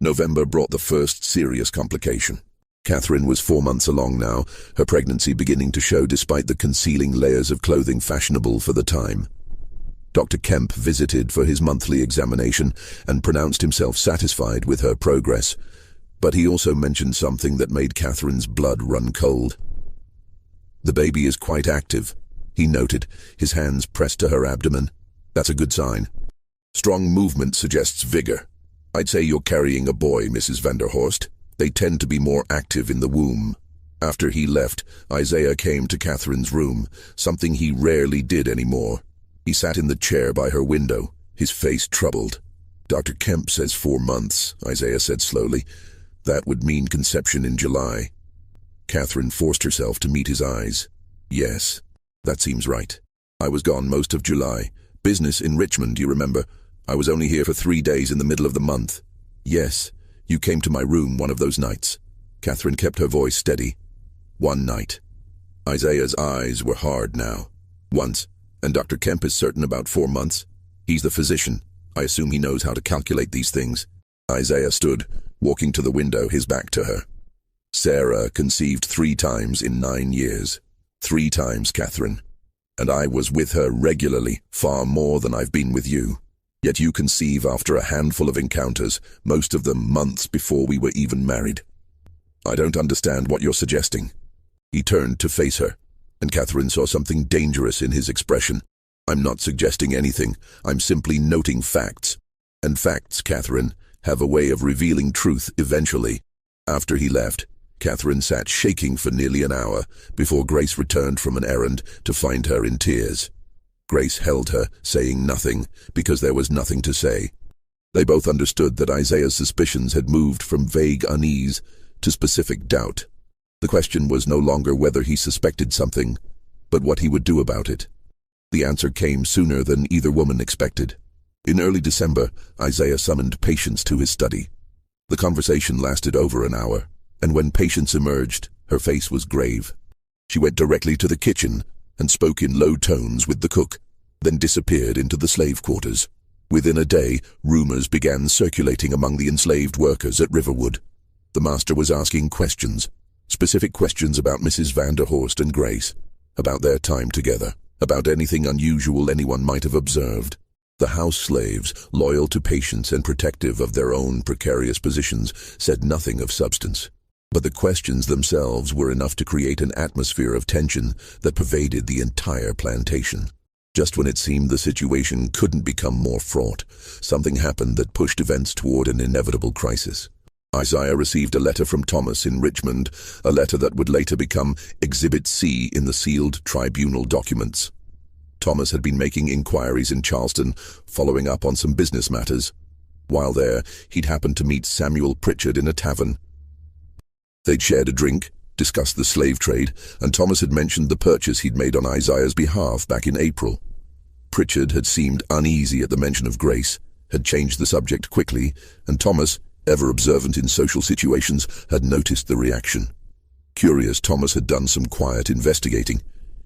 November brought the first serious complication. Catherine was 4 months along now, her pregnancy beginning to show despite the concealing layers of clothing fashionable for the time. Dr. Kemp visited for his monthly examination and pronounced himself satisfied with her progress, but he also mentioned something that made Catherine's blood run cold. "The baby is quite active," he noted, his hands pressed to her abdomen. "That's a good sign. Strong movement suggests vigor. I'd say you're carrying a boy, Mrs. Vanderhorst. They tend to be more active in the womb." After he left, Isaiah came to Catherine's room, something he rarely did anymore. He sat in the chair by her window, his face troubled. "Dr. Kemp says 4 months, Isaiah said slowly. "That would mean conception in July." Catherine forced herself to meet his eyes. "Yes, that seems right. I was gone most of July. Business in Richmond, you remember? I was only here for 3 days in the middle of the month." "Yes. You came to my room one of those nights." Catherine kept her voice steady. "One night." Isaiah's eyes were hard now. "Once. And Dr. Kemp is certain about 4 months? He's the physician. I assume he knows how to calculate these things." Isaiah stood, walking to the window, his back to her. "Sarah conceived 3 times in 9 years. 3 times, Catherine. And I was with her regularly, far more than I've been with you. Yet you conceive after a handful of encounters, most of them months before we were even married. I don't understand what you're suggesting." He turned to face her, and Catherine saw something dangerous in his expression. "I'm not suggesting anything. I'm simply noting facts. And facts, Catherine, have a way of revealing truth eventually." After he left, Catherine sat shaking for nearly an hour before Grace returned from an errand to find her in tears. Grace held her, saying nothing, because there was nothing to say. They both understood that Isaiah's suspicions had moved from vague unease to specific doubt. The question was no longer whether he suspected something, but what he would do about it. The answer came sooner than either woman expected. In early December, Isaiah summoned Patience to his study. The conversation lasted over an hour, and when Patience emerged, her face was grave. She went directly to the kitchen and spoke in low tones with the cook, then disappeared into the slave quarters. Within a day, rumors began circulating among the enslaved workers at Riverwood. The master was asking questions, specific questions about Mrs. Vanderhorst and Grace, about their time together, about anything unusual anyone might have observed. The house slaves, loyal to Patience and protective of their own precarious positions, said nothing of substance. But the questions themselves were enough to create an atmosphere of tension that pervaded the entire plantation. Just when it seemed the situation couldn't become more fraught, something happened that pushed events toward an inevitable crisis. Isaiah received a letter from Thomas in Richmond, a letter that would later become Exhibit C in the sealed tribunal documents. Thomas had been making inquiries in Charleston, following up on some business matters. While there, he'd happened to meet Samuel Pritchard in a tavern. They'd shared a drink, discussed the slave trade, and Thomas had mentioned the purchase he'd made on Isaiah's behalf back in April. Pritchard had seemed uneasy at the mention of Grace, had changed the subject quickly, and Thomas, ever observant in social situations, had noticed the reaction. Curious, Thomas had done some quiet investigating.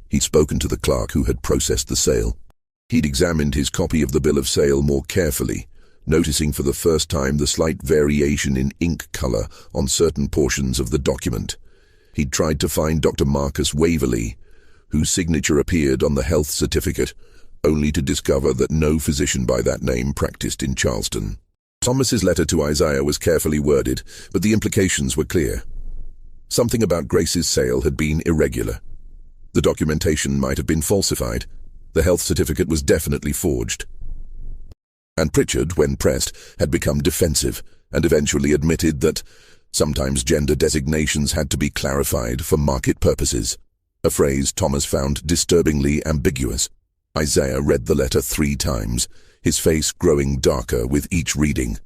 He'd spoken to the clerk who had processed the sale. He'd examined his copy of the bill of sale more carefully, noticing for the first time the slight variation in ink color on certain portions of the document. He'd tried to find Dr. Marcus Waverley, whose signature appeared on the health certificate, only to discover that no physician by that name practiced in Charleston. Thomas's letter to Isaiah was carefully worded, but the implications were clear. Something about Grace's sale had been irregular. The documentation might have been falsified. The health certificate was definitely forged. And Pritchard, when pressed, had become defensive and eventually admitted that sometimes gender designations had to be clarified for market purposes, a phrase Thomas found disturbingly ambiguous. Isaiah read the letter 3 times, his face growing darker with each reading.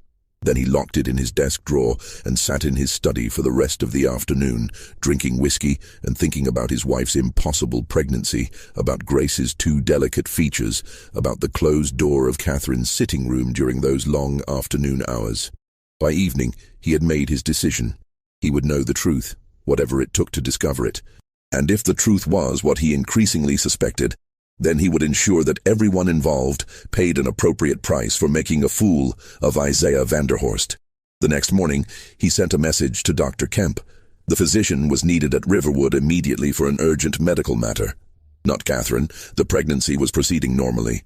Then he locked it in his desk drawer and sat in his study for the rest of the afternoon, drinking whiskey and thinking about his wife's impossible pregnancy, about Grace's 2 delicate features, about the closed door of Catherine's sitting room during those long afternoon hours. By evening, he had made his decision. He would know the truth, whatever it took to discover it. And if the truth was what he increasingly suspected, then he would ensure that everyone involved paid an appropriate price for making a fool of Isaiah Vanderhorst. The next morning, he sent a message to Dr. Kemp. The physician was needed at Riverwood immediately for an urgent medical matter. Not Catherine. The pregnancy was proceeding normally.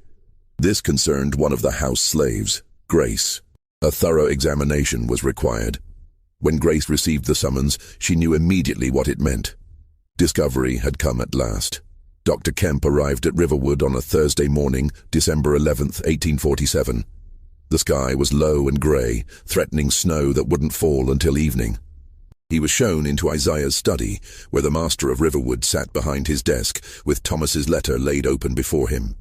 This concerned one of the house slaves, Grace. A thorough examination was required. When Grace received the summons, she knew immediately what it meant. Discovery had come at last. Dr. Kemp arrived at Riverwood on a Thursday morning, December 11th, 1847. The sky was low and grey, threatening snow that wouldn't fall until evening. He was shown into Isaiah's study, where the master of Riverwood sat behind his desk, with Thomas's letter laid open before him.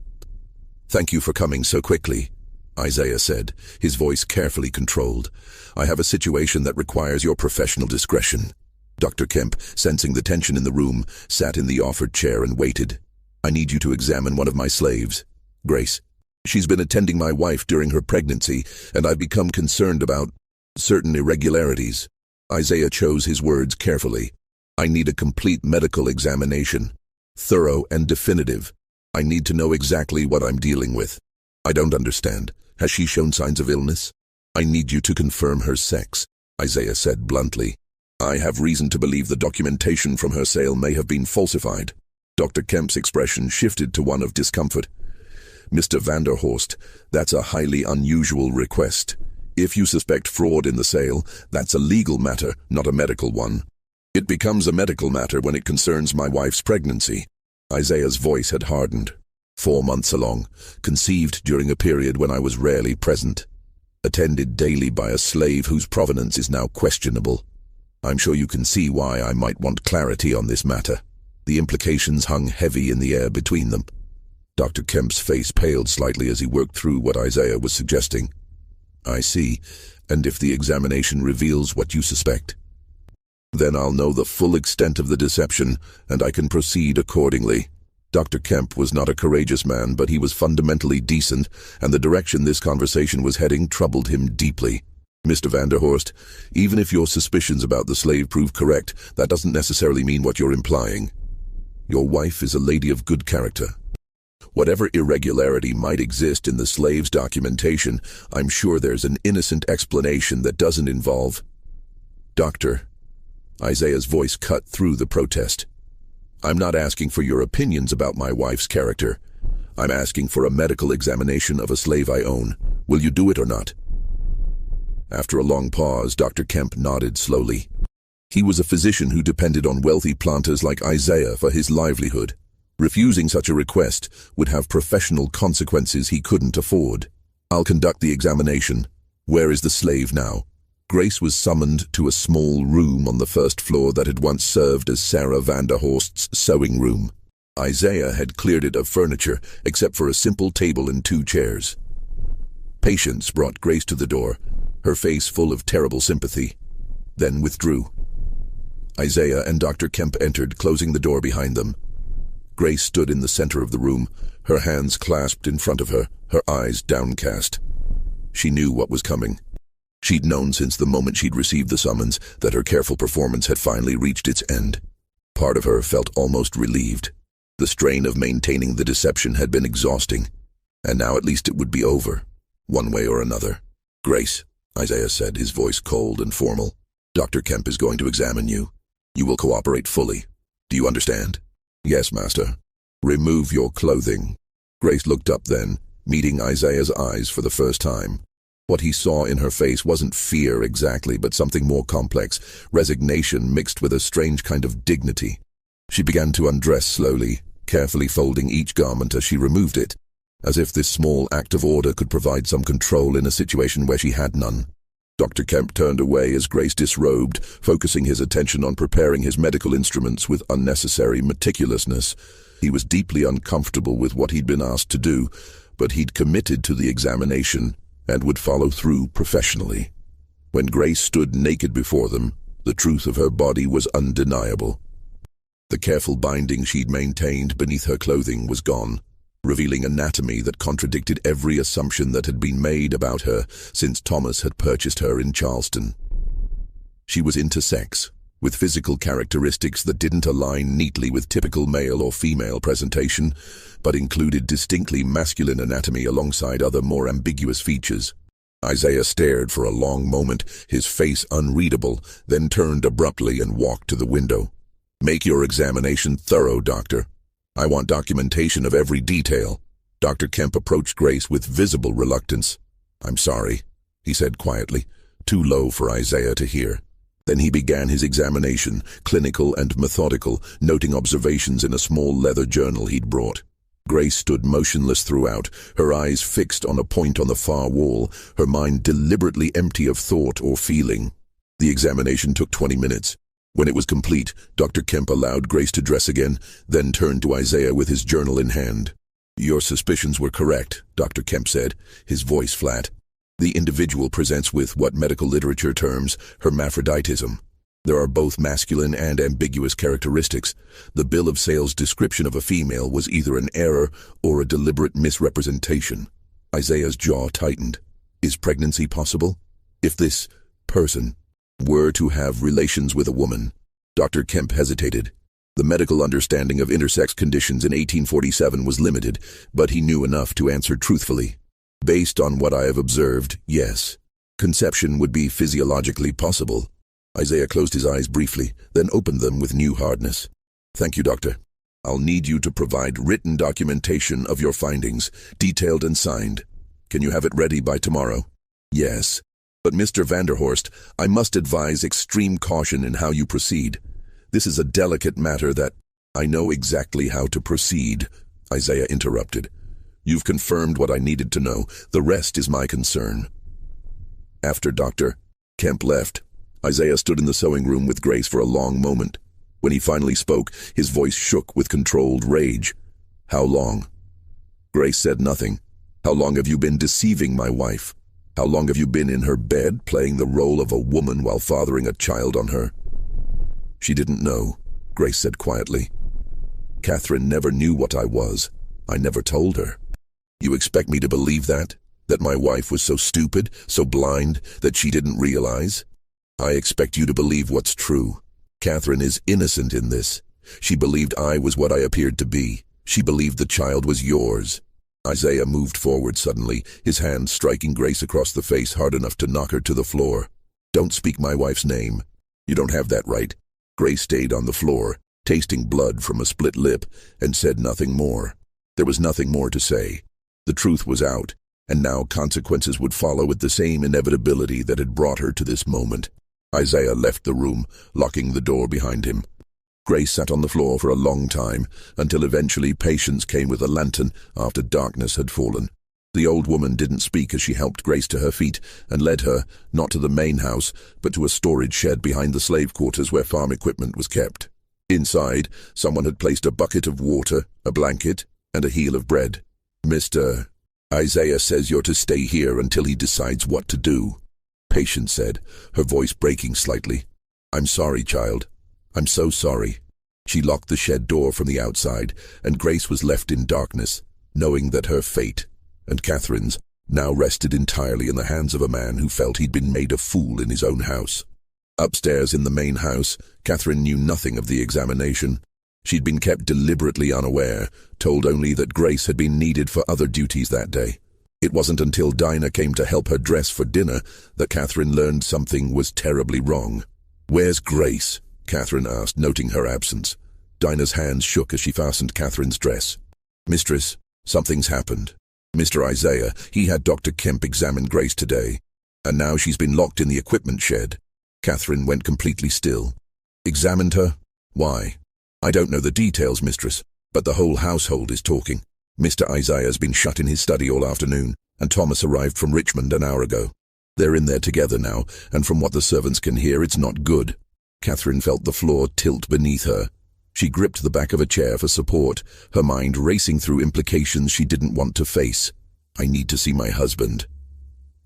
"Thank you for coming so quickly," Isaiah said, his voice carefully controlled. "I have a situation that requires your professional discretion." Dr. Kemp, sensing the tension in the room, sat in the offered chair and waited. "I need you to examine one of my slaves, Grace. She's been attending my wife during her pregnancy, and I've become concerned about certain irregularities." Isaiah chose his words carefully. "I need a complete medical examination, thorough and definitive. I need to know exactly what I'm dealing with. I don't understand. Has she shown signs of illness? I need you to confirm her sex," Isaiah said bluntly. "I have reason to believe the documentation from her sale may have been falsified." Dr. Kemp's expression shifted to one of discomfort. "Mr. Vanderhorst, that's a highly unusual request. If you suspect fraud in the sale, that's a legal matter, not a medical one. It becomes a medical matter when it concerns my wife's pregnancy." Isaiah's voice had hardened. 4 months along, conceived during a period when I was rarely present, attended daily by a slave whose provenance is now questionable. I'm sure you can see why I might want clarity on this matter. The implications hung heavy in the air between them. Dr. Kemp's face paled slightly as he worked through what Isaiah was suggesting. "I see, and if the examination reveals what you suspect, then I'll know the full extent of the deception, and I can proceed accordingly." Dr. Kemp was not a courageous man, but he was fundamentally decent, and the direction this conversation was heading troubled him deeply. "Mr. Vanderhorst, even if your suspicions about the slave prove correct, that doesn't necessarily mean what you're implying. Your wife is a lady of good character. Whatever irregularity might exist in the slave's documentation, I'm sure there's an innocent explanation that doesn't involve—" "Doctor," Isaiah's voice cut through the protest. "I'm not asking for your opinions about my wife's character. I'm asking for a medical examination of a slave I own. Will you do it or not?" After a long pause, Dr. Kemp nodded slowly. He was a physician who depended on wealthy planters like Isaiah for his livelihood. Refusing such a request would have professional consequences he couldn't afford. "I'll conduct the examination. Where is the slave now?" Grace was summoned to a small room on the first floor that had once served as Sarah Vanderhorst's sewing room. Isaiah had cleared it of furniture, except for a simple table and 2 chairs. Patience brought Grace to the door, her face full of terrible sympathy, then withdrew. Isaiah and Dr. Kemp entered, closing the door behind them. Grace stood in the center of the room, her hands clasped in front of her, her eyes downcast. She knew what was coming. She'd known since the moment she'd received the summons that her careful performance had finally reached its end. Part of her felt almost relieved. The strain of maintaining the deception had been exhausting, and now at least it would be over, one way or another. "Grace," Isaiah said, his voice cold and formal, "Dr. Kemp is going to examine you. You will cooperate fully. Do you understand? Yes, master. Remove your clothing. Grace looked up then, meeting Isaiah's eyes for the first time. What he saw in her face wasn't fear exactly, but something more complex, resignation mixed with a strange kind of dignity. She began to undress slowly, carefully folding each garment as she removed it, as if this small act of order could provide some control in a situation where she had none. Dr. Kemp turned away as Grace disrobed, focusing his attention on preparing his medical instruments with unnecessary meticulousness. He was deeply uncomfortable with what he'd been asked to do, but he'd committed to the examination and would follow through professionally. When Grace stood naked before them, the truth of her body was undeniable. The careful binding she'd maintained beneath her clothing was gone, revealing anatomy that contradicted every assumption that had been made about her since Thomas had purchased her in Charleston. She was intersex, with physical characteristics that didn't align neatly with typical male or female presentation, but included distinctly masculine anatomy alongside other more ambiguous features. Isaiah stared for a long moment, his face unreadable, then turned abruptly and walked to the window. Make your examination thorough, doctor. I want documentation of every detail. Dr. Kemp approached Grace with visible reluctance. I'm sorry, he said quietly, too low for Isaiah to hear. Then he began his examination, clinical and methodical, noting observations in a small leather journal he'd brought. Grace stood motionless throughout, her eyes fixed on a point on the far wall, her mind deliberately empty of thought or feeling. The examination took 20 minutes. When it was complete, Dr. Kemp allowed Grace to dress again, then turned to Isaiah with his journal in hand. Your suspicions were correct, Dr. Kemp said, his voice flat. The individual presents with what medical literature terms hermaphroditism. There are both masculine and ambiguous characteristics. The bill of sale's description of a female was either an error or a deliberate misrepresentation. Isaiah's jaw tightened. Is pregnancy possible? If this person were to have relations with a woman? Dr. Kemp hesitated. The medical understanding of intersex conditions in 1847 was limited, but he knew enough to answer truthfully. Based on what I have observed, yes. Conception would be physiologically possible. Isaiah closed his eyes briefly, then opened them with new hardness. Thank you, doctor. I'll need you to provide written documentation of your findings, detailed and signed. Can you have it ready by tomorrow? Yes. But Mr. Vanderhorst, I must advise extreme caution in how you proceed. This is a delicate matter that— I know exactly how to proceed, Isaiah interrupted. You've confirmed what I needed to know. The rest is my concern. After Dr. Kemp left, Isaiah stood in the sewing room with Grace for a long moment. When he finally spoke, his voice shook with controlled rage. How long? Grace said nothing. How long have you been deceiving my wife? How long have you been in her bed, playing the role of a woman while fathering a child on her? She didn't know, Grace said quietly. Catherine never knew what I was. I never told her. You expect me to believe that? That my wife was so stupid, so blind, that she didn't realize? I expect you to believe what's true. Catherine is innocent in this. She believed I was what I appeared to be. She believed the child was yours. Isaiah moved forward suddenly, his hand striking Grace across the face hard enough to knock her to the floor. Don't speak my wife's name. You don't have that right. Grace stayed on the floor, tasting blood from a split lip, and said nothing more. There was nothing more to say. The truth was out, and now consequences would follow with the same inevitability that had brought her to this moment. Isaiah left the room, locking the door behind him. Grace sat on the floor for a long time, until eventually Patience came with a lantern after darkness had fallen. The old woman didn't speak as she helped Grace to her feet and led her, not to the main house, but to a storage shed behind the slave quarters where farm equipment was kept. Inside, someone had placed a bucket of water, a blanket, and a heel of bread. Mr. Isaiah says you're to stay here until he decides what to do, Patience said, her voice breaking slightly. I'm sorry, child. I'm so sorry. She locked the shed door from the outside, and Grace was left in darkness, knowing that her fate, and Catherine's, now rested entirely in the hands of a man who felt he'd been made a fool in his own house. Upstairs in the main house, Catherine knew nothing of the examination. She'd been kept deliberately unaware, told only that Grace had been needed for other duties that day. It wasn't until Dinah came to help her dress for dinner that Catherine learned something was terribly wrong. Where's Grace? Catherine asked, noting her absence. Dinah's hands shook as she fastened Catherine's dress. Mistress, something's happened. Mr. Isaiah, he had Dr. Kemp examine Grace today, and now she's been locked in the equipment shed. Catherine went completely still. Examined her? Why? I don't know the details, mistress, but the whole household is talking. Mr. Isaiah's been shut in his study all afternoon, and Thomas arrived from Richmond an hour ago. They're in there together now, and from what the servants can hear, it's not good. Catherine felt the floor tilt beneath her. She gripped the back of a chair for support, her mind racing through implications she didn't want to face. I need to see my husband.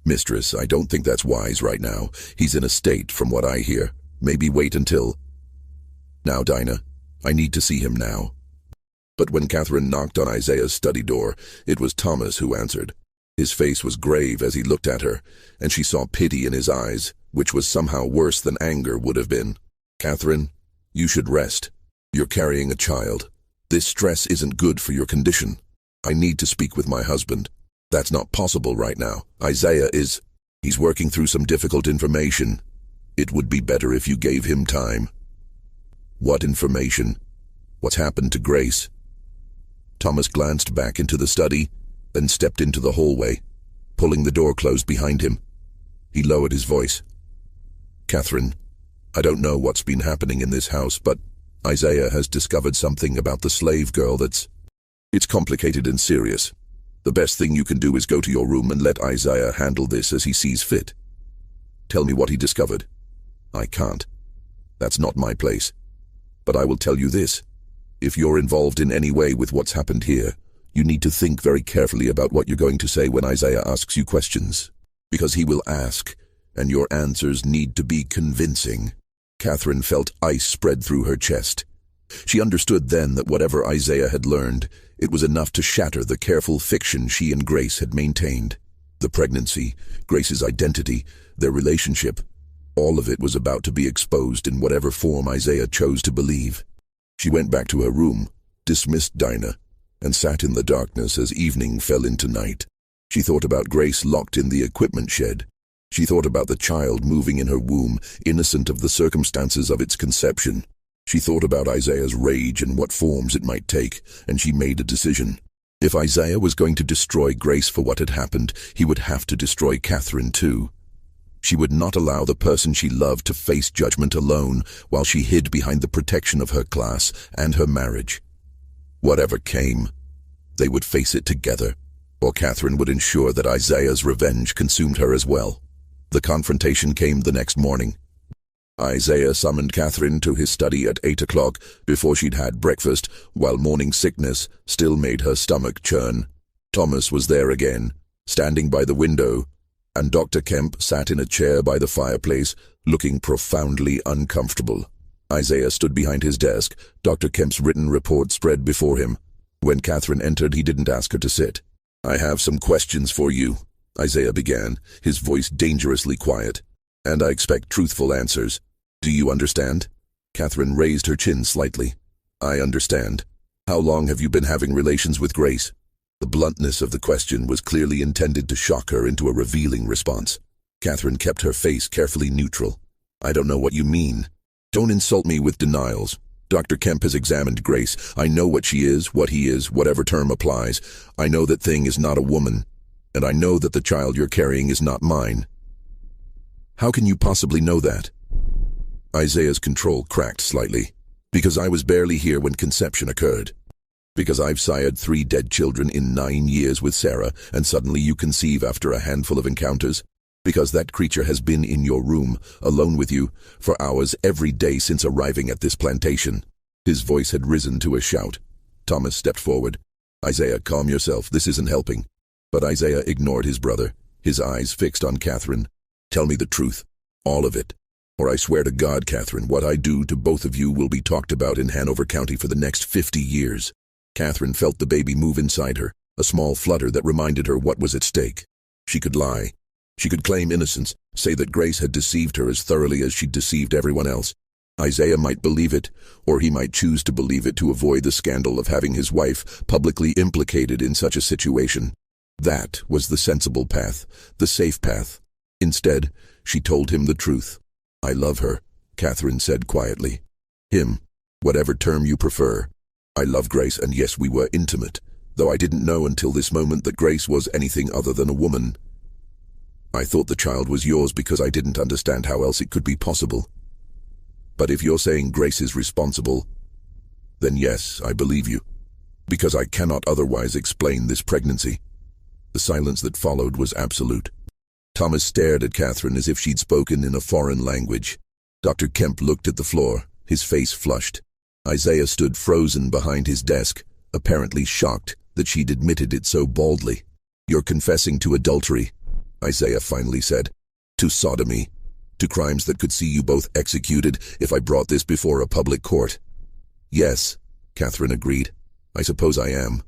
Mistress, I don't think that's wise right now. He's in a state, from what I hear. Maybe wait until... Now, Dinah, I need to see him now. But when Catherine knocked on Isaiah's study door, it was Thomas who answered. His face was grave as he looked at her, and she saw pity in his eyes, which was somehow worse than anger would have been. Catherine, you should rest. You're carrying a child. This stress isn't good for your condition. I need to speak with my husband. That's not possible right now. Isaiah is... He's working through some difficult information. It would be better if you gave him time. What information? What's happened to Grace? Thomas glanced back into the study, then stepped into the hallway, pulling the door closed behind him. He lowered his voice. Catherine, I don't know what's been happening in this house, but Isaiah has discovered something about the slave girl that's... It's complicated and serious. The best thing you can do is go to your room and let Isaiah handle this as he sees fit. Tell me what he discovered. I can't. That's not my place. But I will tell you this. If you're involved in any way with what's happened here, you need to think very carefully about what you're going to say when Isaiah asks you questions. Because he will ask, and your answers need to be convincing. Catherine felt ice spread through her chest. She understood then that whatever Isaiah had learned, it was enough to shatter the careful fiction she and Grace had maintained. The pregnancy, Grace's identity, their relationship, all of it was about to be exposed in whatever form Isaiah chose to believe. She went back to her room, dismissed Dinah, and sat in the darkness as evening fell into night. She thought about Grace locked in the equipment shed. She thought about the child moving in her womb, innocent of the circumstances of its conception. She thought about Isaiah's rage and what forms it might take, and she made a decision. If Isaiah was going to destroy Grace for what had happened, he would have to destroy Catherine too. She would not allow the person she loved to face judgment alone while she hid behind the protection of her class and her marriage. Whatever came, they would face it together, or Catherine would ensure that Isaiah's revenge consumed her as well. The confrontation came the next morning. Isaiah summoned Catherine to his study at 8 o'clock before she'd had breakfast, while morning sickness still made her stomach churn. Thomas was there again, standing by the window, and Dr. Kemp sat in a chair by the fireplace, looking profoundly uncomfortable. Isaiah stood behind his desk, Dr. Kemp's written report spread before him. When Catherine entered, he didn't ask her to sit. I have some questions for you, Isaiah began, his voice dangerously quiet. And I expect truthful answers. Do you understand? Catherine raised her chin slightly. I understand. How long have you been having relations with Grace? The bluntness of the question was clearly intended to shock her into a revealing response. Catherine kept her face carefully neutral. I don't know what you mean. Don't insult me with denials. Dr. Kemp has examined Grace. I know what she is, what he is, whatever term applies. I know that thing is not a woman. And I know that the child you're carrying is not mine. How can you possibly know that? Isaiah's control cracked slightly. Because I was barely here when conception occurred. Because I've sired 3 dead children in 9 years with Sarah, and suddenly you conceive after a handful of encounters. Because that creature has been in your room, alone with you, for hours every day since arriving at this plantation. His voice had risen to a shout. Thomas stepped forward. Isaiah, calm yourself, this isn't helping. But Isaiah ignored his brother, his eyes fixed on Catherine. Tell me the truth, all of it. Or I swear to God, Catherine, what I do to both of you will be talked about in Hanover County for the next 50 years. Catherine felt the baby move inside her, a small flutter that reminded her what was at stake. She could lie. She could claim innocence, say that Grace had deceived her as thoroughly as she'd deceived everyone else. Isaiah might believe it, or he might choose to believe it to avoid the scandal of having his wife publicly implicated in such a situation. That was the sensible path, the safe path. Instead, she told him the truth. I love her, Catherine said quietly. Him. Whatever term you prefer. I love Grace, and yes, we were intimate, though I didn't know until this moment that Grace was anything other than a woman. I thought the child was yours because I didn't understand how else it could be possible. But if you're saying Grace is responsible, then yes, I believe you, because I cannot otherwise explain this pregnancy. The silence that followed was absolute. Thomas stared at Catherine as if she'd spoken in a foreign language. Dr. Kemp looked at the floor, his face flushed. Isaiah stood frozen behind his desk, apparently shocked that she'd admitted it so baldly. "You're confessing to adultery," Isaiah finally said. "To sodomy. To crimes that could see you both executed if I brought this before a public court." "Yes," Catherine agreed. "I suppose I am."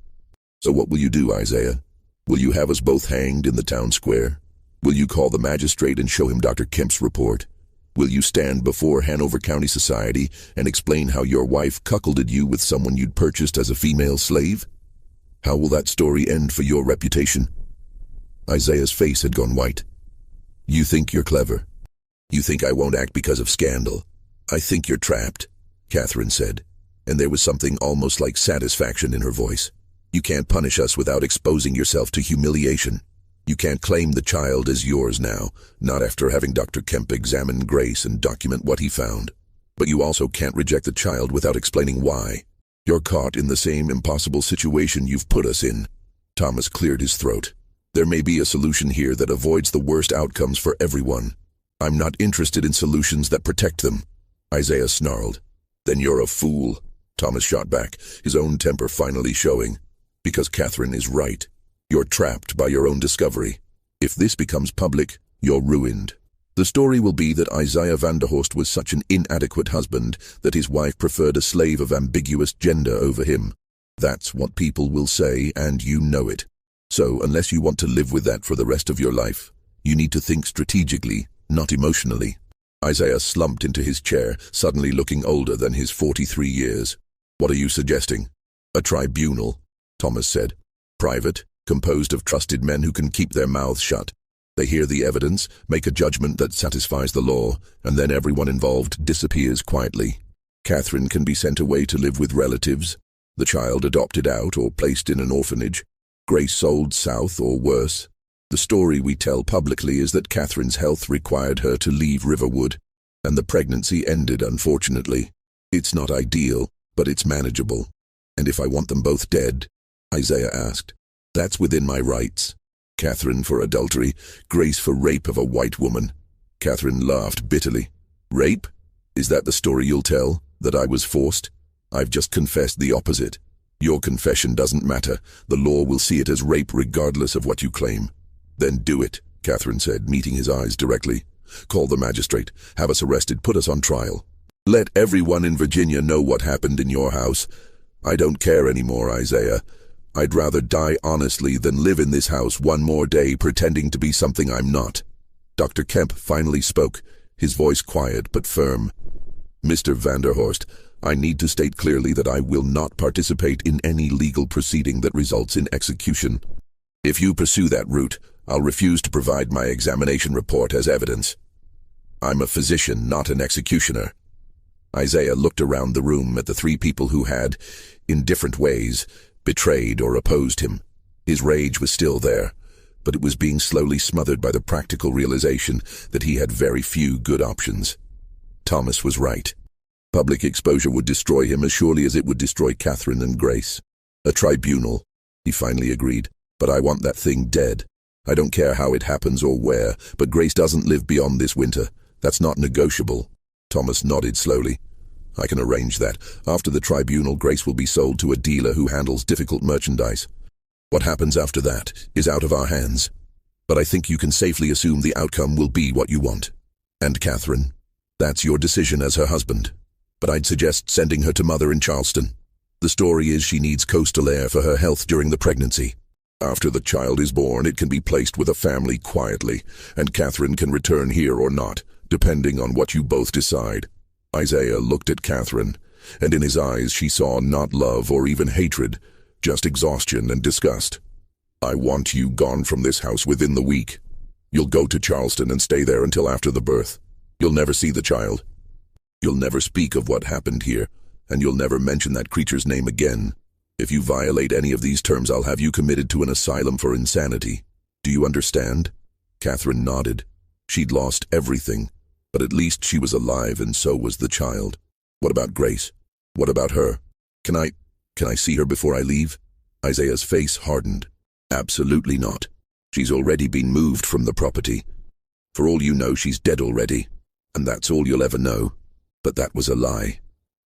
"So what will you do, Isaiah? Will you have us both hanged in the town square? Will you call the magistrate and show him Dr. Kemp's report? Will you stand before Hanover County Society and explain how your wife cuckolded you with someone you'd purchased as a female slave? How will that story end for your reputation?" Isaiah's face had gone white. "You think you're clever. You think I won't act because of scandal. I think you're trapped," Catherine said, and there was something almost like satisfaction in her voice. "You can't punish us without exposing yourself to humiliation. You can't claim the child as yours now, not after having Dr. Kemp examine Grace and document what he found. But you also can't reject the child without explaining why. You're caught in the same impossible situation you've put us in." Thomas cleared his throat. "There may be a solution here that avoids the worst outcomes for everyone. I'm not interested in solutions that protect them," Isaiah snarled. "Then you're a fool," Thomas shot back, his own temper finally showing. "Because Catherine is right. You're trapped by your own discovery. If this becomes public, you're ruined. The story will be that Isaiah Vanderhorst was such an inadequate husband that his wife preferred a slave of ambiguous gender over him. That's what people will say, and you know it. So, unless you want to live with that for the rest of your life, you need to think strategically, not emotionally." Isaiah slumped into his chair, suddenly looking older than his 43 years. "What are you suggesting?" "A tribunal," Thomas said. "Private, composed of trusted men who can keep their mouths shut. They hear the evidence, make a judgment that satisfies the law, and then everyone involved disappears quietly. Catherine can be sent away to live with relatives, the child adopted out or placed in an orphanage, Grace sold south or worse. The story we tell publicly is that Catherine's health required her to leave Riverwood, and the pregnancy ended, unfortunately. It's not ideal, but it's manageable. And if I want them both dead?" Isaiah asked. "That's within my rights. Catherine for adultery, Grace for rape of a white woman." Catherine laughed bitterly. "Rape? Is that the story you'll tell? That I was forced? I've just confessed the opposite. Your confession doesn't matter. The law will see it as rape regardless of what you claim." "Then do it," Catherine said, meeting his eyes directly. "Call the magistrate. Have us arrested. Put us on trial. Let everyone in Virginia know what happened in your house. I don't care anymore, Isaiah. I'd rather die honestly than live in this house one more day pretending to be something I'm not." Dr. Kemp finally spoke, his voice quiet but firm. "Mr. Vanderhorst, I need to state clearly that I will not participate in any legal proceeding that results in execution. If you pursue that route, I'll refuse to provide my examination report as evidence. I'm a physician, not an executioner." Isaiah looked around the room at the three people who had, in different ways, betrayed or opposed him. His rage was still there, but it was being slowly smothered by the practical realization that he had very few good options. Thomas was right. Public exposure would destroy him as surely as it would destroy Catherine and Grace. "A tribunal," he finally agreed, "but I want that thing dead. I don't care how it happens or where, but Grace doesn't live beyond this winter. That's not negotiable." Thomas nodded slowly. "I can arrange that. After the tribunal, Grace will be sold to a dealer who handles difficult merchandise. What happens after that is out of our hands. But I think you can safely assume the outcome will be what you want. And Catherine, that's your decision as her husband. But I'd suggest sending her to Mother in Charleston. The story is she needs coastal air for her health during the pregnancy. After the child is born, it can be placed with a family quietly, and Catherine can return here or not, depending on what you both decide." Isaiah looked at Catherine, and in his eyes she saw not love or even hatred, just exhaustion and disgust. "I want you gone from this house within the week. You'll go to Charleston and stay there until after the birth. You'll never see the child." You'll never speak of what happened here, and you'll never mention that creature's name again. If you violate any of these terms, I'll have you committed to an asylum for insanity. Do you understand?" Catherine nodded. She'd lost everything, but at least she was alive, and so was the child. "What about Grace? What about her? Can I see her before I leave?" Isaiah's face hardened. "Absolutely not. She's already been moved from the property. For all you know, she's dead already, and that's all you'll ever know." But that was a lie.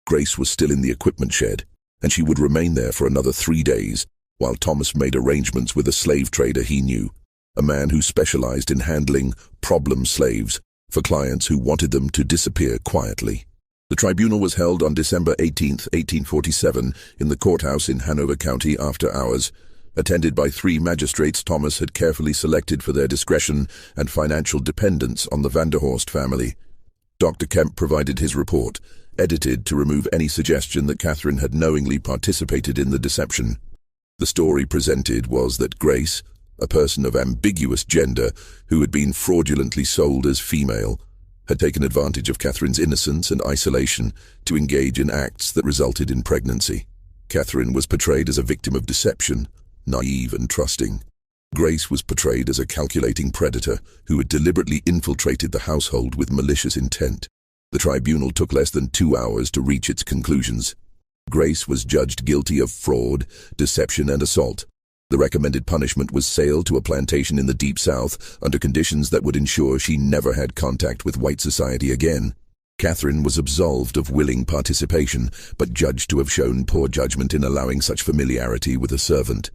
Grace was still in the equipment shed, and she would remain there for another 3 days, while Thomas made arrangements with a slave trader he knew, a man who specialized in handling problem slaves for clients who wanted them to disappear quietly. The tribunal was held on December 18, 1847, in the courthouse in Hanover County after hours. Attended by 3 magistrates Thomas had carefully selected for their discretion and financial dependence on the Vanderhorst family. Dr. Kemp provided his report, edited to remove any suggestion that Catherine had knowingly participated in the deception. The story presented was that Grace, a person of ambiguous gender who had been fraudulently sold as female, had taken advantage of Catherine's innocence and isolation to engage in acts that resulted in pregnancy. Catherine was portrayed as a victim of deception, naive and trusting. Grace was portrayed as a calculating predator who had deliberately infiltrated the household with malicious intent. The tribunal took less than 2 hours to reach its conclusions. Grace was judged guilty of fraud, deception, and assault. The recommended punishment was sale to a plantation in the Deep South under conditions that would ensure she never had contact with white society again. Catherine was absolved of willing participation, but judged to have shown poor judgment in allowing such familiarity with a servant.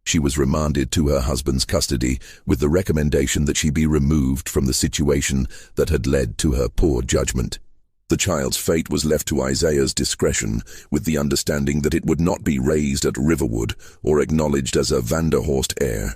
She was remanded to her husband's custody with the recommendation that she be removed from the situation that had led to her poor judgment. The child's fate was left to Isaiah's discretion, with the understanding that it would not be raised at Riverwood or acknowledged as a Vanderhorst heir.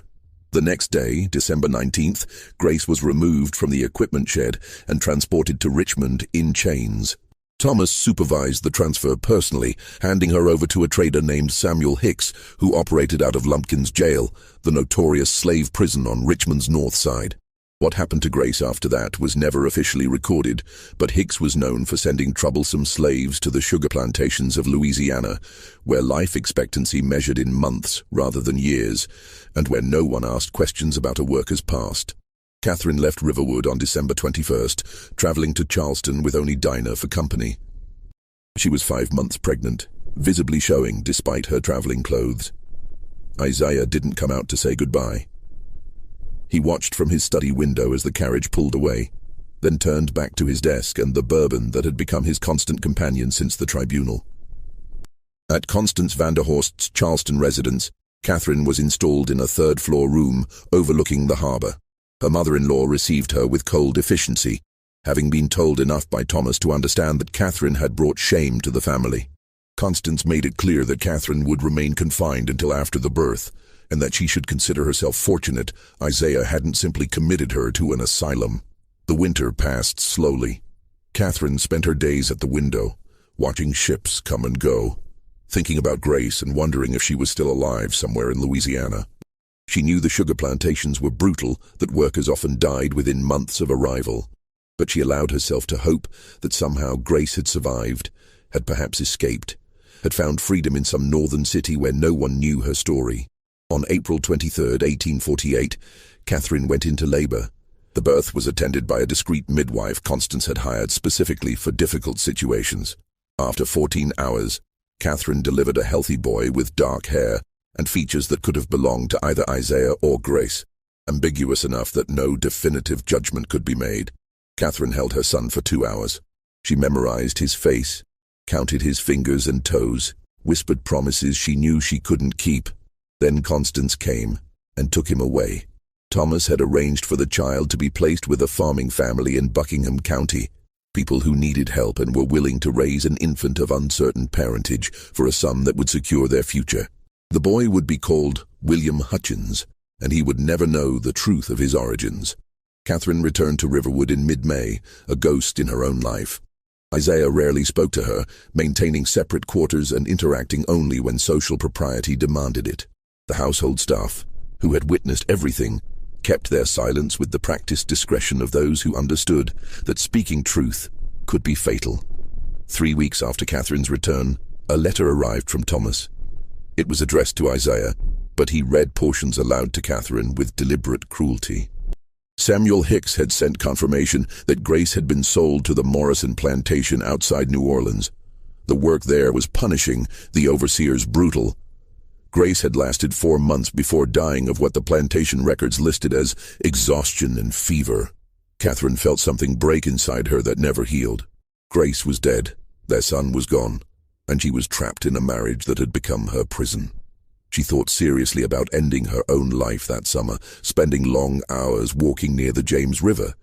The next day, December 19th, Grace was removed from the equipment shed and transported to Richmond in chains. Thomas supervised the transfer personally, handing her over to a trader named Samuel Hicks, who operated out of Lumpkin's Jail, the notorious slave prison on Richmond's north side. What happened to Grace after that was never officially recorded, but Hicks was known for sending troublesome slaves to the sugar plantations of Louisiana, where life expectancy measured in months rather than years, and where no one asked questions about a worker's past. Catherine left Riverwood on December 21st, traveling to Charleston with only Dinah for company. She was 5 months pregnant, visibly showing despite her traveling clothes. Isaiah didn't come out to say goodbye. He watched from his study window as the carriage pulled away, then turned back to his desk and the bourbon that had become his constant companion since the tribunal. At Constance Vanderhorst's Charleston residence, Catherine was installed in a third-floor room overlooking the harbor. Her mother-in-law received her with cold efficiency, having been told enough by Thomas to understand that Catherine had brought shame to the family. Constance made it clear that Catherine would remain confined until after the birth, and that she should consider herself fortunate Isaiah hadn't simply committed her to an asylum. The winter passed slowly. Catherine spent her days at the window, watching ships come and go, thinking about Grace and wondering if she was still alive somewhere in Louisiana. She knew the sugar plantations were brutal, that workers often died within months of arrival, but she allowed herself to hope that somehow Grace had survived, had perhaps escaped, had found freedom in some northern city where no one knew her story. On April 23, 1848, Catherine went into labor. The birth was attended by a discreet midwife Constance had hired specifically for difficult situations. After 14 hours, Catherine delivered a healthy boy with dark hair and features that could have belonged to either Isaiah or Grace, ambiguous enough that no definitive judgment could be made. Catherine held her son for 2 hours. She memorized his face, counted his fingers and toes, whispered promises she knew she couldn't keep. Then Constance came and took him away. Thomas had arranged for the child to be placed with a farming family in Buckingham County, people who needed help and were willing to raise an infant of uncertain parentage for a sum that would secure their future. The boy would be called William Hutchins, and he would never know the truth of his origins. Catherine returned to Riverwood in mid-May, a ghost in her own life. Isaiah rarely spoke to her, maintaining separate quarters and interacting only when social propriety demanded it. The household staff, who had witnessed everything, kept their silence with the practiced discretion of those who understood that speaking truth could be fatal. 3 weeks after Catherine's return, a letter arrived from Thomas. It was addressed to Isaiah, but he read portions aloud to Catherine with deliberate cruelty. Samuel Hicks had sent confirmation that Grace had been sold to the Morrison plantation outside New Orleans. The work there was punishing, the overseers brutal. Grace had lasted 4 months before dying of what the plantation records listed as exhaustion and fever. Catherine felt something break inside her that never healed. Grace was dead, their son was gone, and she was trapped in a marriage that had become her prison. She thought seriously about ending her own life that summer, spending long hours walking near the James River,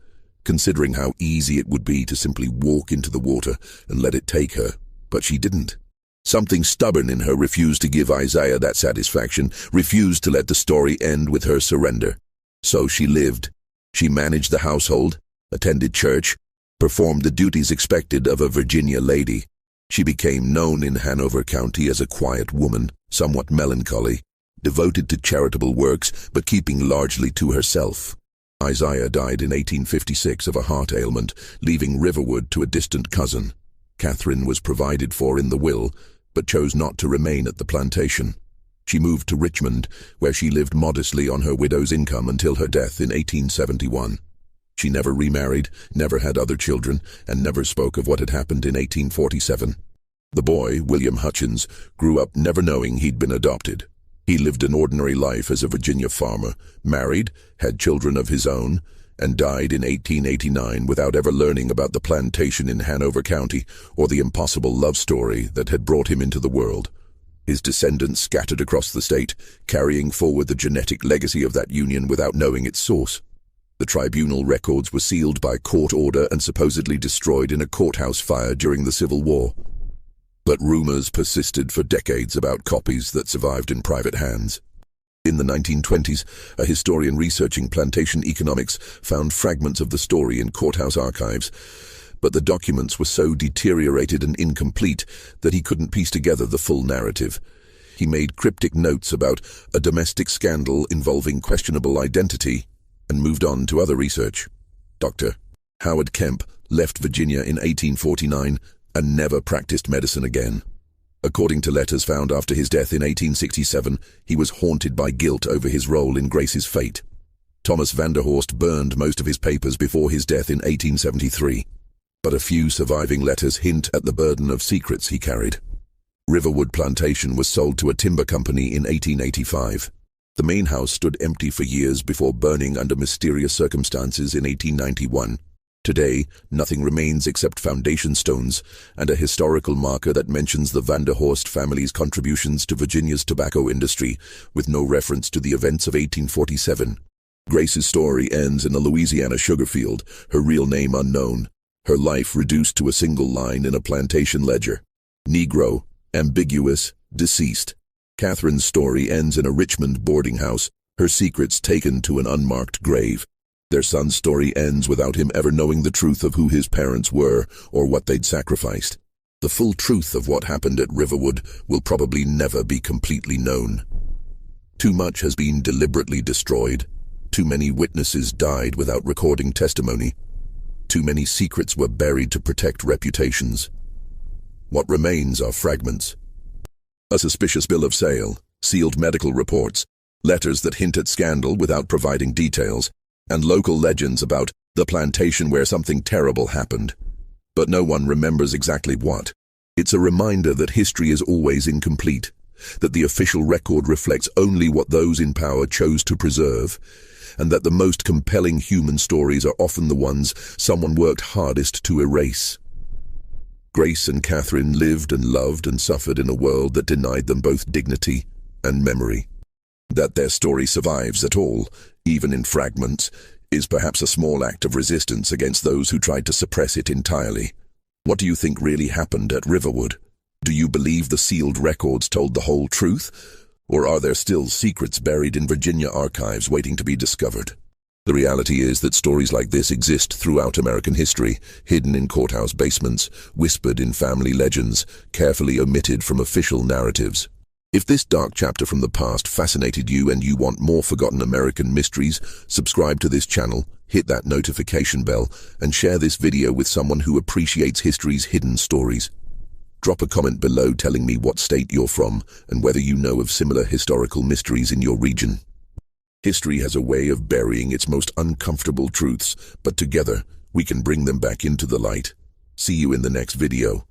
considering how easy it would be to simply walk into the water and let it take her, but she didn't. Something stubborn in her refused to give Isaiah that satisfaction, refused to let the story end with her surrender. So she lived. She managed the household, attended church, performed the duties expected of a Virginia lady. She became known in Hanover County as a quiet woman, somewhat melancholy, devoted to charitable works, but keeping largely to herself. Isaiah died in 1856 of a heart ailment, leaving Riverwood to a distant cousin. Catherine was provided for in the will, but chose not to remain at the plantation. She moved to Richmond, where she lived modestly on her widow's income until her death in 1871. She never remarried, never had other children, and never spoke of what had happened in 1847. The boy, William Hutchins, grew up never knowing he'd been adopted. He lived an ordinary life as a Virginia farmer, married, had children of his own, and died in 1889 without ever learning about the plantation in Hanover County or the impossible love story that had brought him into the world. His descendants scattered across the state, carrying forward the genetic legacy of that union without knowing its source. The tribunal records were sealed by court order and supposedly destroyed in a courthouse fire during the Civil War. But rumors persisted for decades about copies that survived in private hands. In the 1920s, a historian researching plantation economics found fragments of the story in courthouse archives, but the documents were so deteriorated and incomplete that he couldn't piece together the full narrative. He made cryptic notes about a domestic scandal involving questionable identity and moved on to other research. Dr. Howard Kemp left Virginia in 1849 and never practiced medicine again. According to letters found after his death in 1867, he was haunted by guilt over his role in Grace's fate. Thomas Vanderhorst burned most of his papers before his death in 1873, but a few surviving letters hint at the burden of secrets he carried. Riverwood Plantation was sold to a timber company in 1885. The main house stood empty for years before burning under mysterious circumstances in 1891. Today, nothing remains except foundation stones and a historical marker that mentions the Vanderhorst family's contributions to Virginia's tobacco industry, with no reference to the events of 1847. Grace's story ends in a Louisiana sugar field, her real name unknown, her life reduced to a single line in a plantation ledger. Negro, ambiguous, deceased. Catherine's story ends in a Richmond boarding house, her secrets taken to an unmarked grave. Their son's story ends without him ever knowing the truth of who his parents were or what they'd sacrificed. The full truth of what happened at Riverwood will probably never be completely known. Too much has been deliberately destroyed. Too many witnesses died without recording testimony. Too many secrets were buried to protect reputations. What remains are fragments. A suspicious bill of sale, sealed medical reports, letters that hint at scandal without providing details, and local legends about the plantation where something terrible happened. But no one remembers exactly what. It's a reminder that history is always incomplete, that the official record reflects only what those in power chose to preserve, and that the most compelling human stories are often the ones someone worked hardest to erase. Grace and Catherine lived and loved and suffered in a world that denied them both dignity and memory. That their story survives at all, even in fragments, is perhaps a small act of resistance against those who tried to suppress it entirely. What do you think really happened at Riverwood? Do you believe the sealed records told the whole truth? Or are there still secrets buried in Virginia archives waiting to be discovered? The reality is that stories like this exist throughout American history, hidden in courthouse basements, whispered in family legends, carefully omitted from official narratives. If this dark chapter from the past fascinated you and you want more forgotten American mysteries, subscribe to this channel, hit that notification bell, and share this video with someone who appreciates history's hidden stories. Drop a comment below telling me what state you're from and whether you know of similar historical mysteries in your region. History has a way of burying its most uncomfortable truths, but together we can bring them back into the light. See you in the next video.